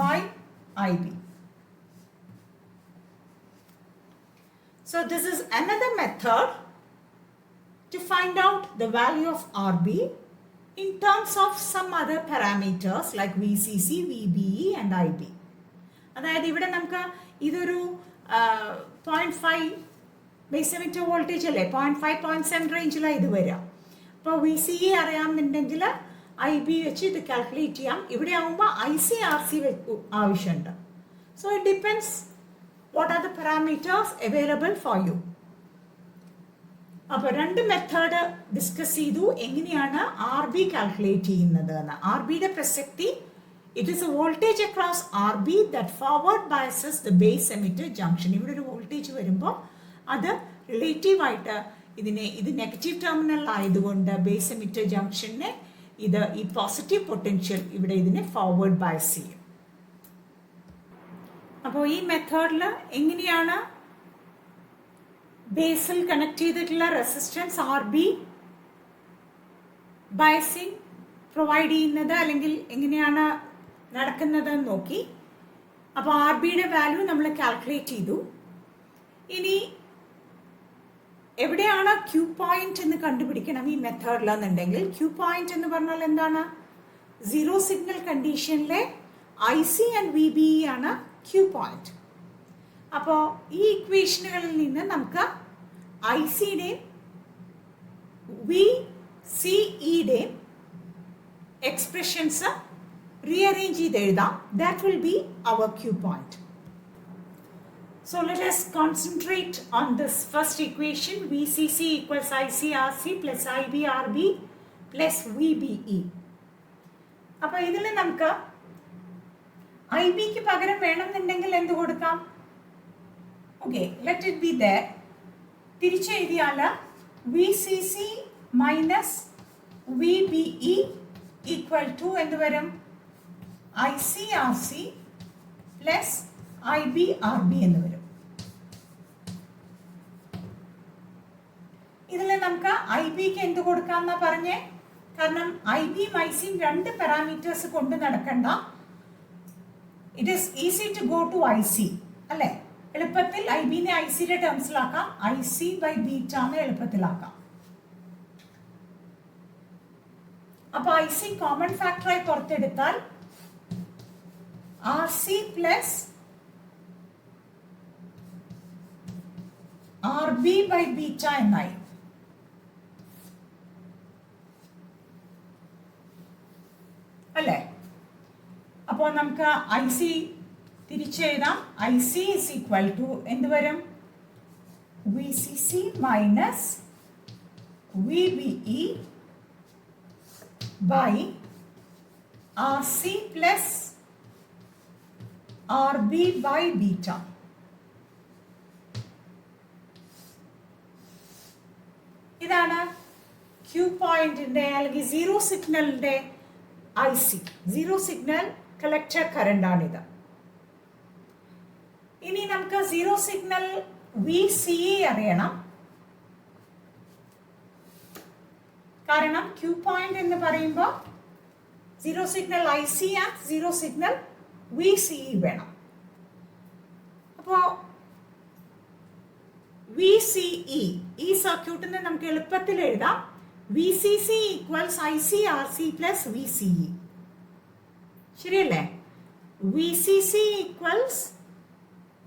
by IB. So this is another method to find out the value of RB in terms of some other parameters like VCC, VBE and IB. അതായത് ഇവിടെ നമുക്ക് ഇതൊരു 0.5 base emitter voltage അല്ലേ, 0.5 0.7 റേഞ്ചിലാണ് ഇത് വരിക. അപ്പോൾ VCE അറിയാമെന്നുണ്ടെങ്കിൽ IB വെച്ച് ഇത് കാൽക്കുലേറ്റ് ചെയ്യാം. ഇവിടെ ആകുമ്പോൾ IC/RC ആവശ്യമുണ്ട്. So it depends what are the parameters available for you. അപ്പോൾ രണ്ട് മെത്തേഡ് ഡിസ്കസ് ചെയ്തു എങ്ങനെയാണ് RB കാൽക്കുലേറ്റ് ചെയ്യുന്നത് എന്ന്. RBയുടെ പ്രസക്തി, it is A voltage across RB that forward biases the base emitter junction. ഇവിടെ ഒരു വോൾട്ടേജ് വരുമ്പോൾ അത് റിലേറ്റീവായിട്ട് ഇത് നെഗറ്റീവ് ടെർമിനൽ ആയതുകൊണ്ട് ബേസ് എമിറ്റർ ജംഗ്ഷനെ ഈ പോസിറ്റീവ് പൊട്ടൻഷ്യൽ ഇവിടെ ഇതിനെ ഫോർവേഡ് ബയസ് ചെയ്യും. അപ്പോൾ ഈ മെത്തേഡിൽ എങ്ങനെയാണ് ബേസിൽ കണക്ട് ചെയ്തിട്ടുള്ള റെസിസ്റ്റൻസ് RB ബയസിങ് പ്രൊവൈഡ് ചെയ്യുന്നത് അല്ലെങ്കിൽ എങ്ങനെയാണ് നടക്കുന്നത് എന്ന് നോക്കി. അപ്പോൾ RBയുടെ വാല്യൂ നമ്മൾ കാൽക്കുലേറ്റ് ചെയ്തു. ഇനി എവിടെയാണ് ക്യൂ പോയിന്റ് എന്ന് കണ്ടുപിടിക്കണം ഈ മെത്തേഡിലെന്നുണ്ടെങ്കിൽ, ക്യൂ പോയിന്റ് എന്ന് പറഞ്ഞാൽ എന്താണ്? സീറോ സിഗ്നൽ കണ്ടീഷനിലെ IC ആൻഡ് VBE ആണ് ക്യൂ പോയിന്റ്. അപ്പോൾ ഈ ഇക്വേഷനുകളിൽ നിന്ന് നമുക്ക് ICയുടെയും VCEയുടെയും എക്സ്പ്രഷൻസ് റീഅറേഞ്ച് ചെയ്ത് എഴുതാം. That will be our Q point. So let us concentrate on this first equation. VCC equals IC/RC plus IB/RB plus VBE. അപ്പോൾ ഇതിൽ നമുക്ക് IBക്ക് പകരം വേണമെന്നുണ്ടെങ്കിൽ എന്ത് കൊടുക്കാം? Okay, let it be there. തിരിച്ചെഴുതിയാൽ VCC minus VBE equal to എന്ത് വരും? IC/RC പ്ലസ് IB/RB എന്ന് വരും. ഇതിൽ നമുക്ക് IBക്ക് എന്ത് കൊടുക്കാമെന്നാ പറഞ്ഞേ? കാരണം IBയും ICയും രണ്ട് പാരാമീറ്റേഴ്സ് കൊണ്ട് നടക്കണ്ട. It is easy to go to IC അല്ലേ? എളുപ്പത്തിൽ IBനെ ICയുടെ ടേംസിലാക്കാം. IC/β എന്ന് എളുപ്പത്തിലാക്കാം. അപ്പൊ IC കോമൺ ഫാക്ടറായി പുറത്തെടുത്താൽ RC പ്ലസ് RB/β എന്നായി. അല്ലേ? അപ്പോൾ നമുക്ക് IC തിരിച്ചെഴുതാം. IC ഇസ് ഈക്വൽ ടു എന്ത് വരും? VCC minus VBE by RC plus RB/β. ഇതാണ് ക്യൂ പോയിന്റിന്റെ അല്ലെങ്കിൽ സീറോ സിഗ്നലിന്റെ IC. Zero signal collector current ആണിത്. ഇനി നമുക്ക് സീറോ സിഗ്നൽ VCE അറിയണം. കാരണം ക്യൂ പോയിന്റ് എന്ന് പറയുമ്പോൾ zero signal IC and zero signal VCE വേണം. അപ്പോൾ VCE ഈ സർക്യൂട്ടിന് നമുക്ക് എളുപ്പത്തിൽ എഴുതാം. VCC equals IC/RC plus VCE. ശരിയല്ലേ? VCC ഈക്വൽസ്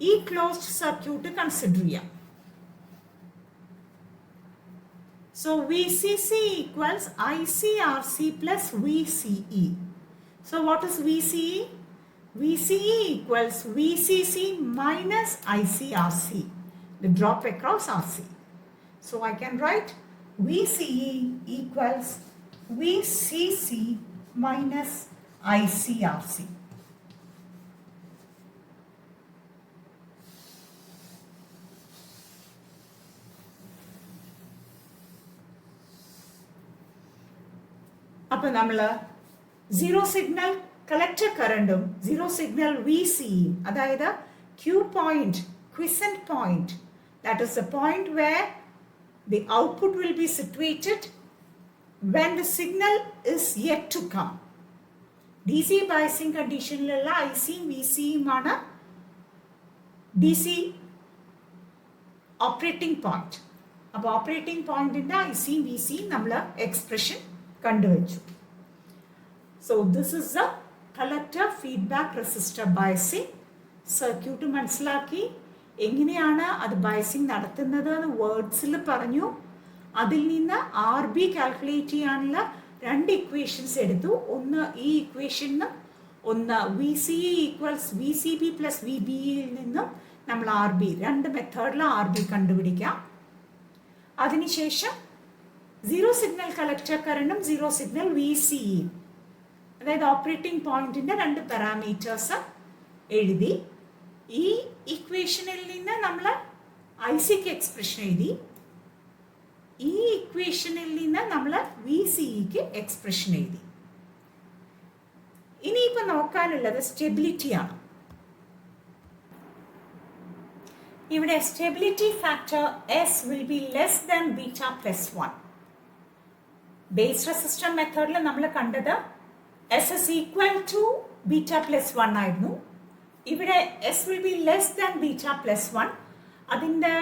ഈ ക്ലോസ്ഡ് സർക്യൂട്ട് കൺസിഡർ ചെയ്യാം. So VCC equals IC/RC plus VCE. So what is VCE? VCE equals VCC minus ICRC, the drop across RC. So I can write VCE equals VCC minus ICRC. അപ്പോൾ നമ്മൾ zero signal collector കറണ്ടും zero signal VCയും, അതായത് Q point, quiescent point, that is the point where the output will be situated when the signal is yet to come. DC biasing conditionലുള്ള ICയും VCയുമാണ് DC operating point. അപ്പോൾ operating പോയിന്റിന്റെ ICയും VCയും നമ്മൾ എക്സ്പ്രഷൻ കണ്ടുവച്ചു. So this is the collector feedback resistor biasing circuit മനസ്സിലാക്കി. എങ്ങനെയാണ് അത് ബയസിങ് നടത്തുന്നത് എന്ന് വേർഡ്സിൽ പറഞ്ഞു. അതിൽ നിന്ന് RB കാൽക്കുലേറ്റ് ചെയ്യാനുള്ള രണ്ട് ഇക്വേഷൻസ് എടുത്തു. ഒന്ന് ഈ ഇക്വേഷനും ഒന്ന് VCE ഈക്വൽസ് VCB പ്ലസ് VBEയിൽ നിന്നും നമ്മൾ RB, രണ്ട് മെത്തേഡിൽ RB കണ്ടുപിടിക്കാം. അതിനുശേഷം സീറോ സിഗ്നൽ കളക്ടർ കറണ്ടും സീറോ സിഗ്നൽ VCEയും, അതായത് ഓപ്പറേറ്റിംഗ് പോയിന്റിന്റെ രണ്ട് പാരാമീറ്റേഴ്സ് എഴുതി. ഈ ഇക്വേഷനിൽ നിന്ന് നമ്മൾ ICക്ക് എക്സ്പ്രഷൻ എഴുതി. ഈ ഇക്വേഷനിൽ നിന്ന് നമ്മൾ VCEക്ക് എക്സ്പ്രഷൻ എഴുതി. ഇനിയിപ്പോൾ നോക്കാനുള്ളത് സ്റ്റെബിലിറ്റിയാണ്. ഇവിടെ stability factor S will be less than beta plus 1. Base resistor മെത്തേഡിൽ നമ്മൾ കണ്ടത് S is equal to beta plus 1 ആയിരുന്നു. ഇവിടെ S will be less than beta plus 1. അതിൻ്റെ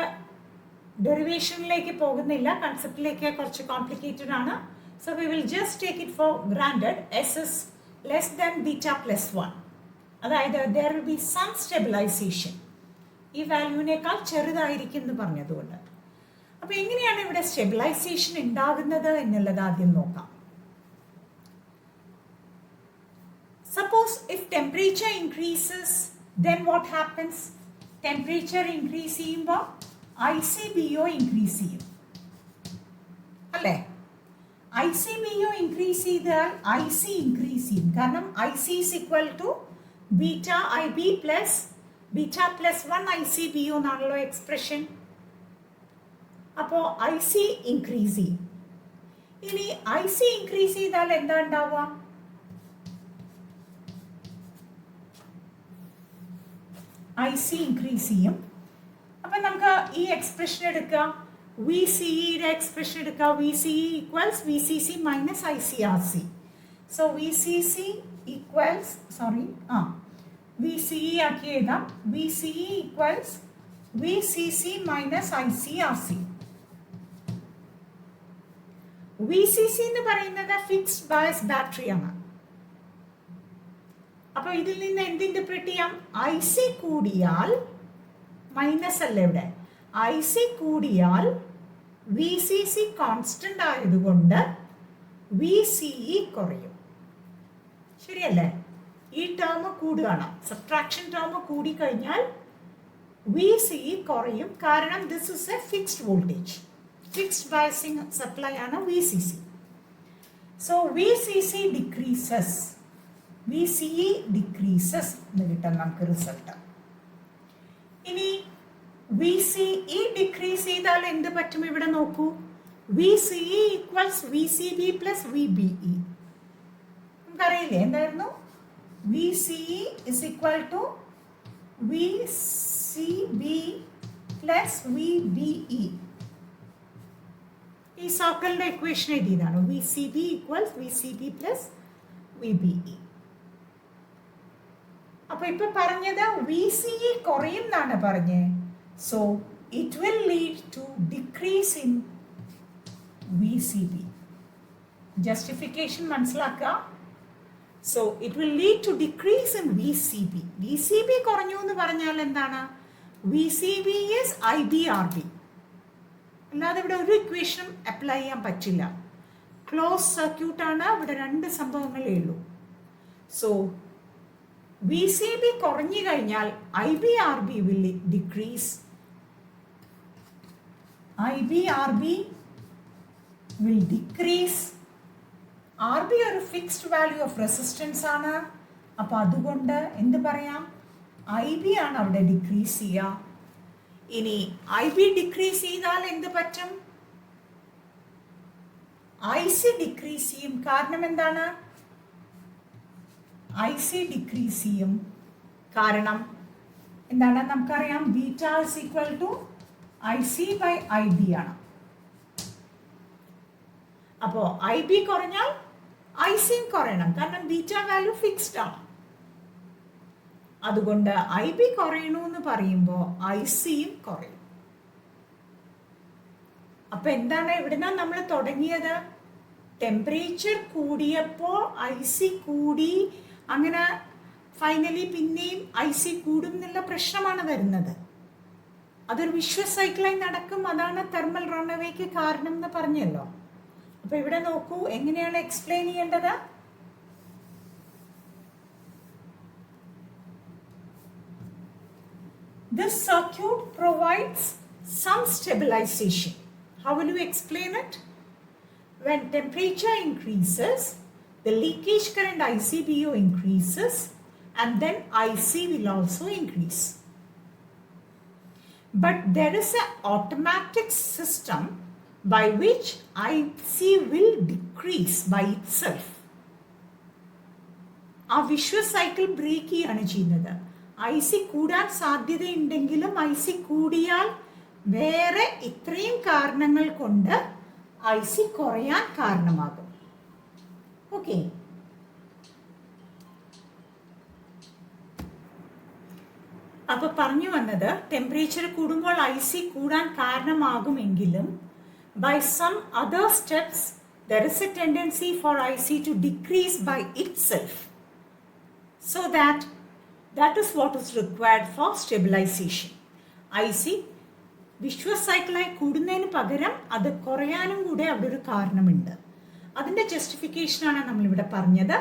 ഡെറിവേഷനിലേക്ക് പോകുന്നില്ല, കൺസെപ്റ്റിലേക്ക് കുറച്ച് കോംപ്ലിക്കേറ്റഡ് ആണ്. So we will just take it for granted. S is less than beta plus 1. അതായത് there will be some stabilization. ഈ വാല്യൂവിനേക്കാൾ ചെറുതായിരിക്കും എന്ന് പറഞ്ഞതുകൊണ്ട്. അപ്പോൾ എങ്ങനെയാണ് ഇവിടെ സ്റ്റെബിലൈസേഷൻ ഉണ്ടാകുന്നത് എന്നുള്ളത് ആദ്യം നോക്കാം. Suppose if temperature increases, then what happens? Temperature increase ചെയ്യുമ്പോൾ ICBO increase ചെയ്യും, അല്ലേ? ICBO increase ചെയ്താൽ IC increase ചെയ്യും. കാരണം IC is equal to beta IB plus beta plus 1 ICBO എന്നാണല്ലോ എക്സ്പ്രഷൻ. അപ്പോൾ IC increase ചെയ്യും. ഇനി IC increase ചെയ്താൽ എന്താ ഉണ്ടാവുക? IC increase ചെയ്യും. അപ്പം നമുക്ക് ഈ എക്സ്പ്രഷൻ എടുക്കാം, VCEയുടെ എക്സ്പ്രഷൻ എടുക്കാം. VCE equals VCC minus ICRC. So VCC equals VCE ആക്കി എഴുതാം. VCE equals VCC minus ICRC. VCC എന്ന് പറയുന്നത് ഫിക്സ്ഡ് ബയസ് ബാറ്ററിയാണ്. അപ്പോൾ ഇതിൽ നിന്ന് എന്ത് ഇന്റർപ്രറ്റ് ചെയ്യാം? IC കൂടിയാൽ, മൈനസ് അല്ല ഇവിടെ, IC കൂടിയാൽ VCC കോൺസ്റ്റന്റ് ആയതുകൊണ്ട് VCE കുറയും. ശരിയല്ലേ? ഈ ടേം കൂടുകയാണ്, സബ്ട്രാക്ഷൻ ടേം കൂടിക്കഴിഞ്ഞാൽ VCE കുറയും. കാരണം this is A fixed voltage, fixed biasing supply ആണ് VCC. So VCC decreases, VCE decreases എന്ന് കിട്ടാൻ നമുക്ക് റിസൾട്ട്. ഇനി VCE ഡിക്രീസ് ചെയ്താൽ എന്ത് പറ്റും? ഇവിടെ നോക്കൂ, VCE equals VCB plus VBE. നമുക്കറിയില്ലേ എന്തായിരുന്നു? VCE is equal to VCB plus VBE. ഈ സർക്കിളിന്റെ ഇക്വേഷൻ എഴുതിയതാണ്. VCB equals VCB plus VBE. അപ്പൊ ഇപ്പൊ പറഞ്ഞത് VCE കുറയും എന്നാണ് പറഞ്ഞത്. So it will lead to decrease in VCB. Justification മനസ്സിലാക്കുക. So it will lead to decrease in VCB. VCB കുറഞ്ഞു എന്ന് പറഞ്ഞാൽ എന്താണ്? VCB is IBRB. അല്ലാതെ ഇവിടെ ഒരു ഇക്വേഷനും അപ്ലൈ ചെയ്യാൻ പറ്റില്ല. ക്ലോസ് സർക്യൂട്ടാണ്, ഇവിടെ രണ്ട് സംഭവങ്ങളേ ഉള്ളൂ. സോ വി സി ബി കുറഞ്ഞു കഴിഞ്ഞാൽ I B R B will decrease. I B R B will decrease. R B ഒരു ഫിക്സ്ഡ് വാല്യൂ ഓഫ് റെസിസ്റ്റൻസ് ആണ്. അപ്പോൾ അതുകൊണ്ട് എന്ത് പറയാം, ഐ ബി ആണ് അവിടെ ഡിക്രീസ് ചെയ്യുക. ഇനി ഐ ബി ഡിക്രീസ് ചെയ്താൽ എന്ത് പറ്റും, ഐ സി ഡിക്രീസ് ചെയ്യും. കാരണം എന്താണ്, ഐ സി ഡിക്രീസ് ചെയ്യും. കാരണം എന്താണ്, നമുക്കറിയാം beta is equal to I C by I B ആണ്. അപ്പോൾ ഐ ബി കുറഞ്ഞാൽ ഐ സിയും കുറയണം, കാരണം ബീറ്റ വാല്യൂ ഫിക്സ്ഡ് ആണ്. അതുകൊണ്ട് ഐ ബി കുറയണു എന്ന് പറയുമ്പോൾ ഐ സിയും കുറയും. അപ്പൊ എന്താണ്, ഇവിടുന്ന് നമ്മൾ തുടങ്ങിയത്, ടെമ്പറേച്ചർ കൂടിയപ്പോൾ ഐ സി കൂടി, അങ്ങനെ ഫൈനലി പിന്നെയും ഐ സി കൂടും എന്നുള്ള പ്രശ്നമാണ് വരുന്നത്. അതൊരു വിഷ്വസ് സൈക്കിളായി നടക്കും. അതാണ് തെർമൽ റൺഅവേക്ക് കാരണം എന്ന് പറഞ്ഞല്ലോ. അപ്പൊ ഇവിടെ നോക്കൂ എങ്ങനെയാണ് എക്സ്പ്ലെയിൻ ചെയ്യേണ്ടത്. This circuit provides some stabilization. How will you explain it? When temperature increases, the leakage current ICBO increases, and then IC will also increase. But there is an automatic system by which IC will decrease by itself. ആ വിഷ്വസ് cycle break ചെയ്യാണ് ചെയ്യുന്നത്. I C കൂടാൻ സാധ്യതയുണ്ടെങ്കിലും I C കൂടിയാൽ വേറെ ഇത്രയും കാരണങ്ങൾ കൊണ്ട് I C കുറയാൻ കാരണമാകും. ഓക്കെ, അപ്പൊ പറഞ്ഞു വന്നത്, ടെമ്പറേച്ചർ കൂടുമ്പോൾ ഐ സി കൂടാൻ കാരണമാകുമെങ്കിലും by some other steps there is a tendency for IC to decrease by itself, so that is what is required for stabilization. IC വിഷ്വസ് സൈക്കിളായി കൂടുന്നതിന് പകരം അത് കുറയാനും കൂടെ അവിടെ ഒരു കാരണമുണ്ട്. അതിന്റെ ജസ്റ്റിഫിക്കേഷനാണ് നമ്മളിവിടെ പറഞ്ഞത്.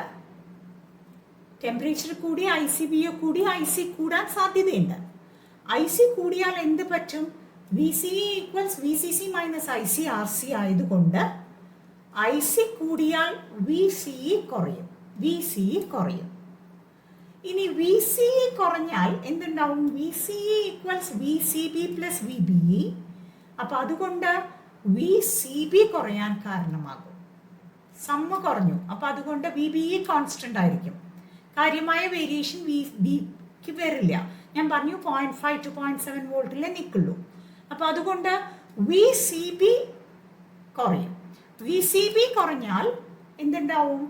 ടെമ്പറേച്ചർ കൂടി ഐ സി ബി ഒ കൂടി ഐ സി കൂടാൻ സാധ്യതയുണ്ട്. ഐ സി കൂടിയാൽ എന്ത് പറ്റും, V C equals V C C minus I C R C ആയതുകൊണ്ട് ഐ സി കൂടിയാൽ വി സി കുറയും, വി സി കുറയും. ഇനി വി സി കുറഞ്ഞാൽ എന്തുണ്ടാവും, V C equals V C B plus V B. അപ്പൊ അതുകൊണ്ട് വി സി ബി കുറയാൻ കാരണമാകും. സമ്മ കുറഞ്ഞു, അപ്പൊ അതുകൊണ്ട് വി ബി കോൺസ്റ്റന്റ് ആയിരിക്കും. കാര്യമായ വേരിയേഷൻ വി ബിക്ക് വരില്ല. ഞാൻ പറഞ്ഞു 0.5 to 0.7 വോൾട്ടിലേ നിൽക്കുള്ളൂ. അപ്പൊ അതുകൊണ്ട് വി സി ബി കുറയും. വി സി ബി കുറഞ്ഞാൽ എന്തുണ്ടാവും,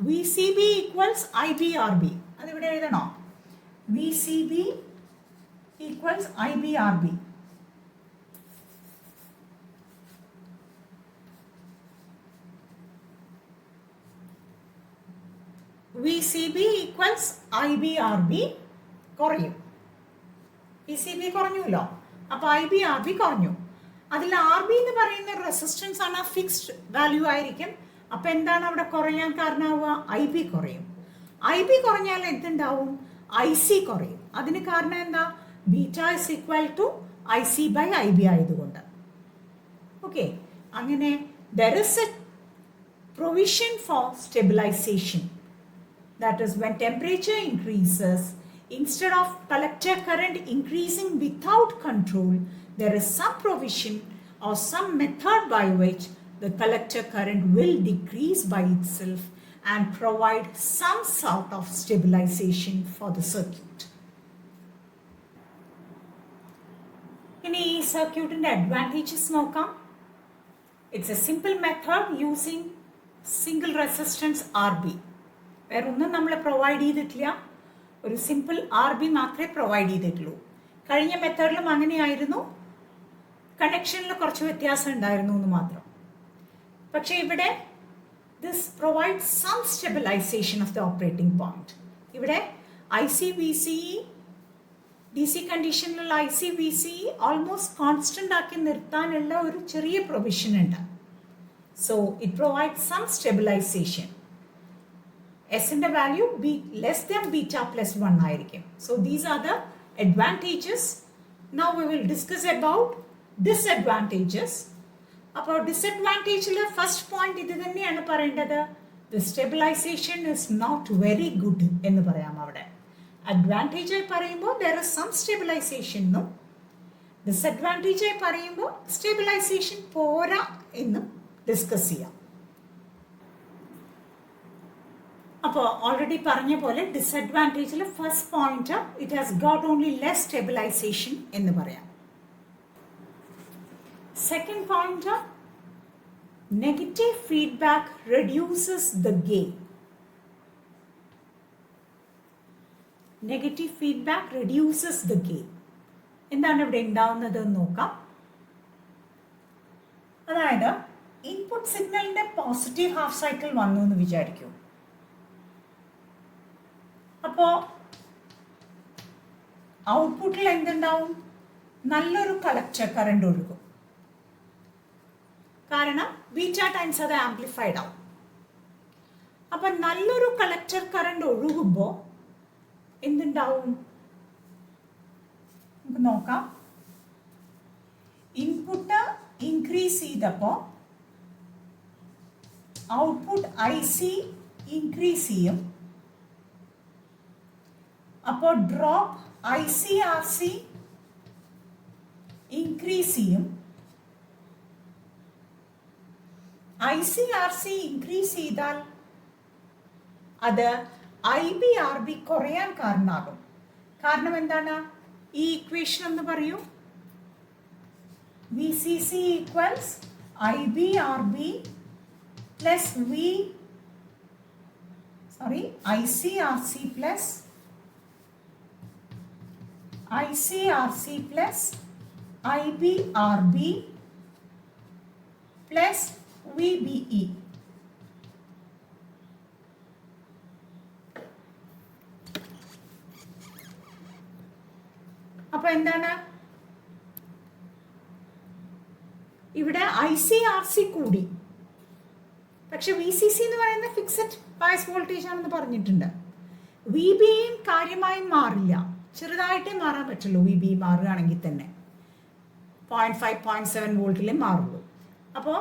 V C B equals I B R B. അതിവിടെ എഴുതണോ, V C B equals I B R B. V C B equals I B R B കുറയും. V C B കുറഞ്ഞുല്ലോ, അപ്പൊ I B R B കുറഞ്ഞു. അതിൽ R B എന്ന് പറയുന്ന resistance ആണ്, ഫിക്സ്ഡ് വാല്യൂ ആയിരിക്കും. അപ്പൊ എന്താണ് അവിടെ കുറയാൻ കാരണമാവുക, ഐ ബി കുറയും. ഐ ബി കുറഞ്ഞാൽ എന്തുണ്ടാവും, ഐ സി കുറയും. അതിന് കാരണം എന്താ, beta is equal to I C by I B ആയതുകൊണ്ട്. ഓക്കെ, അങ്ങനെ there is a provision for stabilisation. That is, when temperature increases, instead of collector current increasing without control, there is some provision or some method by which the collector current will decrease by itself and provide some sort of stabilization for the circuit. In a circuit and advantages നോക്കാം. It's a simple method using single resistance RB. വേറെ ഒന്നും നമ്മൾ provide ചെയ്തിട്ടില്ല, ഒരു simple R B മാത്രമേ provide ചെയ്തിട്ടുള്ളൂ. കഴിഞ്ഞ മെത്തേഡിലും അങ്ങനെയായിരുന്നു, കണക്ഷനിൽ കുറച്ച് വ്യത്യാസം ഉണ്ടായിരുന്നു എന്ന് മാത്രം. പക്ഷേ ഇവിടെ this provide some stabilization of the operating point. ഇവിടെ I C V C D C കണ്ടീഷനിലുള്ള I C V C almost constant ആക്കി നിർത്താനുള്ള ഒരു ചെറിയ പ്രൊവിഷൻ ഉണ്ട്. So it provide some stabilization. എസിൻ്റെ value less than beta plus 1 ആയിരിക്കും. So these are the advantages. Now we will discuss about disadvantages. അപ്പോൾ ഡിസ്അഡ്വാൻറ്റേജിൽ ഫസ്റ്റ് പോയിന്റ് ഇത് തന്നെയാണ് പറയേണ്ടത്. The stabilization is not very good എന്ന് പറയാം അവിടെ. അഡ്വാൻറ്റേജ് ആയി പറയുമ്പോൾ ദർ ഇസ് സം സ്റ്റെബിലൈസേഷൻ എന്നും, ഡിസ്അഡ്വാൻറ്റേജ് ആയി പറയുമ്പോൾ സ്റ്റെബിലൈസേഷൻ പോരാ എന്നും ഡിസ്കസ് ചെയ്യാം. അപ്പോൾ ഓൾറെഡി പറഞ്ഞ പോലെ ഡിസ്അഡ്വാൻറ്റേജിൽ first point it has got only less stabilization എന്ന് പറയാം. Second point, negative feedback reduces the gain. Negative feedback reduces the gain. എന്താണ് ഇവിടെ ഉണ്ടാവുന്നത് എന്ന് നോക്കാം. അതായത് ഇൻപുട്ട് സിഗ്നലിന്റെ പോസിറ്റീവ് ഹാഫ് സൈക്കിൾ വന്നു എന്ന് വിചാരിക്കൂ. അപ്പോൾ ഔട്ട്പുട്ടിൽ എന്തുണ്ടാവും? നല്ലൊരു കളക്ടർ കറണ്ട് ഒഴുകും. കാരണം ബീറ്റ ടൈംസ് അത് ആംപ്ലിഫൈഡ് ആവും. അപ്പം നല്ലൊരു കളക്ടർ കറണ്ട് ഒഴുകുമ്പോൾ എന്തുണ്ടാവും? നമുക്ക് നോക്കാം. ഇൻപുട്ട് ഇൻക്രീസ് ചെയ്തപ്പോൾ ഔട്ട്പുട്ട് ഐ സി ഇൻക്രീസ് ചെയ്യും. അപ്പോൾ drop I C R C increase ചെയ്യും. I C R C increase ചെയ്താൽ അത് ഐ ബി ആർ ബി കുറയാൻ കാരണമാകും. കാരണം എന്താണ്? ഈ ഇക്വേഷൻ ഒന്ന് പറയൂ. V C C equals I B R B plus I C R C plus ICRC plus IBRB plus VBE. അപ്പോൾ എന്താണ് ഇവിടെ? ICRC കൂടി, പക്ഷെ VCC എന്ന് പറയുന്ന ഫിക്സഡ് ബയസ് വോൾട്ടേജ് ആണെന്ന് പറഞ്ഞിട്ടുണ്ട്. VBയും കാര്യമായി മാറില്ല, ചെറുതായിട്ടേ മാറാൻ പറ്റുള്ളൂ. VB മാറുകയാണെങ്കിൽ തന്നെ 0.5 0.7 വോൾട്ടിലേ മാറുള്ളൂ. അപ്പോൾ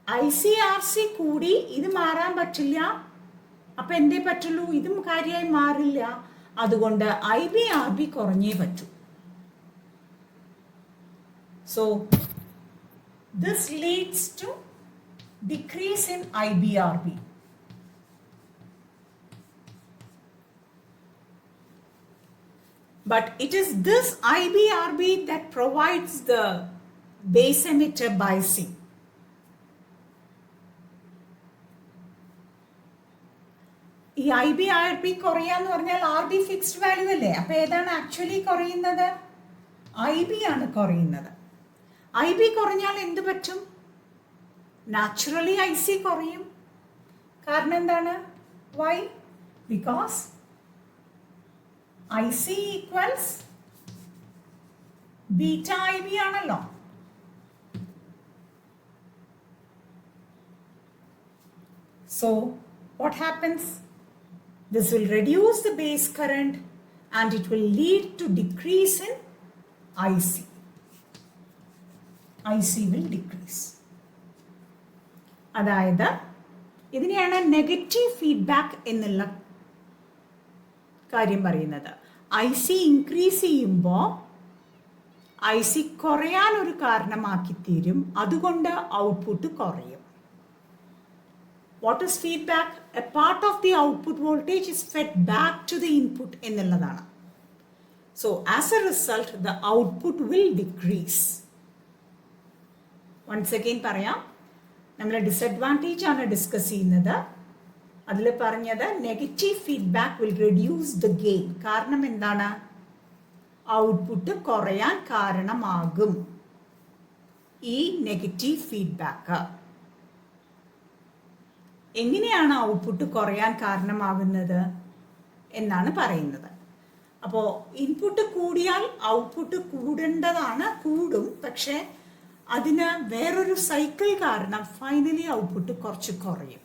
ICRC കൂടി, ഇത് മാറാൻ പറ്റില്ല. അപ്പം എന്തേ പറ്റുള്ളൂ? ഇതും കാര്യമായി മാറില്ല. അതുകൊണ്ട് IBRB കുറഞ്ഞേ പറ്റൂ. So this leads to decrease in IBRB. But it is this IBRB that provides the base emitter biasing. ഈ IBRB കുറയാന്ന് പറഞ്ഞാൽ RB ഫിക്സ്ഡ് വാല്യൂ അല്ലേ? അപ്പോൾ ഏതാണ് ആക്ച്വലി കുറയുന്നത്? IB ആണ് കുറയുന്നത്. IB കുറഞ്ഞാൽ എന്ത് പറ്റും? നാച്ചുറലി IC കുറയും. കാരണം എന്താണ്? Why? Because IC equals beta IB ആണല്ലോ. So what happens? This will reduce the base current and it will lead to decrease in IC. IC will decrease. അതായത് ഇതിനെയാണ് നെഗറ്റീവ് ഫീഡ്ബാക്ക് എന്നുള്ള കാര്യം പറയുന്നത്. IC ഇൻക്രീസ് ചെയ്യുമ്പോൾ IC കുറയാൻ ഒരു കാരണമാക്കി തീരും. അതുകൊണ്ട് ഔട്ട്പുട്ട് കുറയും. What is feedback? A part of the output voltage is fed back to the input എന്നുള്ളതാണ്. So as a result the output will decrease. Once again പറയാം, നമ്മൾ ഡിസഡ്വാൻറ്റേജ് ആണ് ഡിസ്കസ് ചെയ്യുന്നത്. അതിൽ പറഞ്ഞത് negative feedback will reduce the gain. കാരണം എന്താണ്? Output കുറയാൻ കാരണമാകും ഈ നെഗറ്റീവ് ഫീഡ്ബാക്ക്. എങ്ങനെയാണ് ഔട്ട്പുട്ട് കുറയാൻ കാരണമാകുന്നത് എന്നാണ് പറയുന്നത്. അപ്പോൾ ഇൻപുട്ട് കൂടിയാൽ ഔട്ട്പുട്ട് കൂടേണ്ടതാണ്, കൂടും. പക്ഷേ അതിന് വേറൊരു സൈക്കിൾ കാരണം ഫൈനലി ഔട്ട്പുട്ട് കുറച്ച് കുറയും.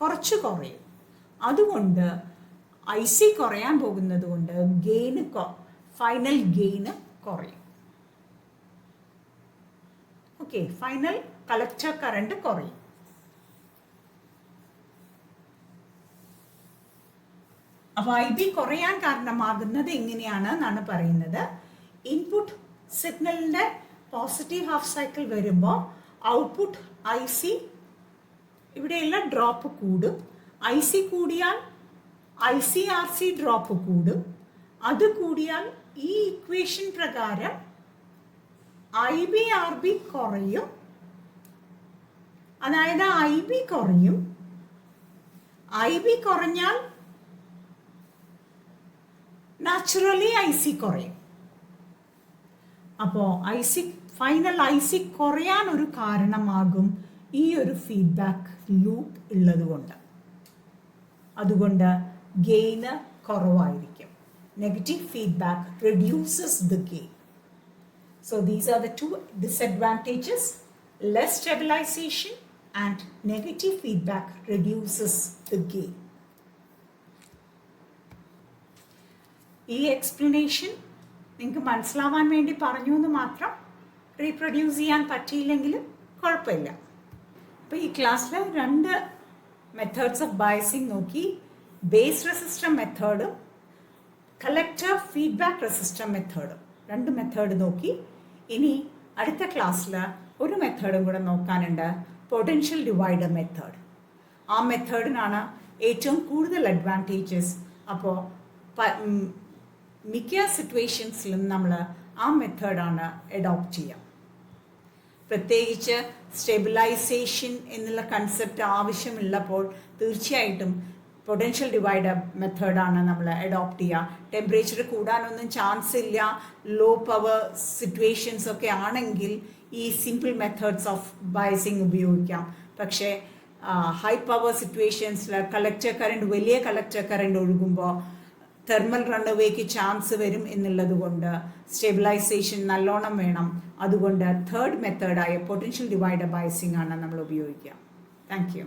കുറച്ച് കുറയും. അതുകൊണ്ട് ഐ സി കുറയാൻ പോകുന്നത് കൊണ്ട് ഫൈനൽ ഗെയിന് കുറയും. ഓക്കെ, ഫൈനൽ കളക്ടർ കറണ്ട് കുറയും. അപ്പോൾ ഐ ബി കുറയാൻ കാരണമാകുന്നത് എങ്ങനെയാണ് എന്നാണ് പറയുന്നത്. ഇൻപുട്ട് സിഗ്നലിൻ്റെ പോസിറ്റീവ് ഹാഫ് സൈക്കിൾ വരുമ്പോൾ ഔട്ട്പുട്ട് ഐ സി ഇവിടെയുള്ള ഡ്രോപ്പ് കൂടും. ഐ സി കൂടിയാൽ I C R C drop കൂടും. അത് കൂടിയാൽ ഈ ഇക്വേഷൻ പ്രകാരം ഐ ബി ആർ ബി കുറയും. അതായത് ഐ ബി കുറയും. ഐ ബി കുറഞ്ഞാൽ നാച്ചുറലി ഐ സി കുറയും. അപ്പോൾ ഫൈനൽ ഐ സി കുറയാൻ ഒരു കാരണമാകും ഈ ഒരു ഫീഡ്ബാക്ക് ലൂപ്പ് ഉള്ളത് കൊണ്ട്. അതുകൊണ്ട് ഗെയിന് കുറവായിരിക്കും. Negative feedback reduces the gain. So these are the two disadvantages. Less stabilization and negative feedback reduces the gain. ഈ എക്സ്പ്ലനേഷൻ നിങ്ങൾക്ക് മനസ്സിലാവാൻ വേണ്ടി പറഞ്ഞു എന്ന് മാത്രം. റീപ്രൊഡ്യൂസ് ചെയ്യാൻ പറ്റിയില്ലെങ്കിലും കുഴപ്പമില്ല. അപ്പോൾ ഈ ക്ലാസ്സിൽ 2 മെത്തേഡ്സ് ഓഫ് ബയസിങ് നോക്കി. ബേസ് റെസിസ്റ്റർ മെത്തേഡും കളക്ടർ ഫീഡ്ബാക്ക് റെസിസ്റ്റർ മെത്തേഡും 2 മെത്തേഡ് നോക്കി. ഇനി അടുത്ത ക്ലാസ്സിൽ ഒരു മെത്തേഡും കൂടെ നോക്കാനുണ്ട്, പൊട്ടൻഷ്യൽ ഡിവൈഡർ മെത്തേഡ്. ആ മെത്തേഡിനാണ് ഏറ്റവും കൂടുതൽ അഡ്വാൻറ്റേജസ്. അപ്പോൾ മിക്ക സിറ്റുവേഷൻസിലും നമ്മൾ ആ മെത്തേഡാണ് അഡോപ്റ്റ് ചെയ്യുക. പ്രത്യേകിച്ച് സ്റ്റെബിലൈസേഷൻ എന്നുള്ള കൺസെപ്റ്റ് ആവശ്യമുള്ളപ്പോൾ തീർച്ചയായിട്ടും പൊട്ടൻഷ്യൽ ഡിവൈഡർ മെത്തേഡാണ് നമ്മൾ അഡോപ്റ്റ് ചെയ്യുക. ടെമ്പറേച്ചർ കൂടാനൊന്നും ചാൻസ് ഇല്ല, ലോ പവർ സിറ്റുവേഷൻസ് ഒക്കെ ആണെങ്കിൽ ഈ സിമ്പിൾ മെത്തേഡ്സ് ഓഫ് ബയസിങ് ഉപയോഗിക്കാം. പക്ഷേ ഹൈ പവർ സിറ്റുവേഷൻസിൽ വലിയ കളക്ടർ കറണ്ട് ഒഴുകുമ്പോൾ തെർമൽ റണ്ണവേക്ക് ചാൻസ് വരും എന്നുള്ളത് കൊണ്ട് സ്റ്റെബിലൈസേഷൻ നല്ലോണം വേണം. അതുകൊണ്ട് 3rd മെത്തേഡായ പൊട്ടൻഷ്യൽ ഡിവൈഡർ ബയസിംഗ് ആണ് നമ്മൾ ഉപയോഗിക്കുക. Thank you.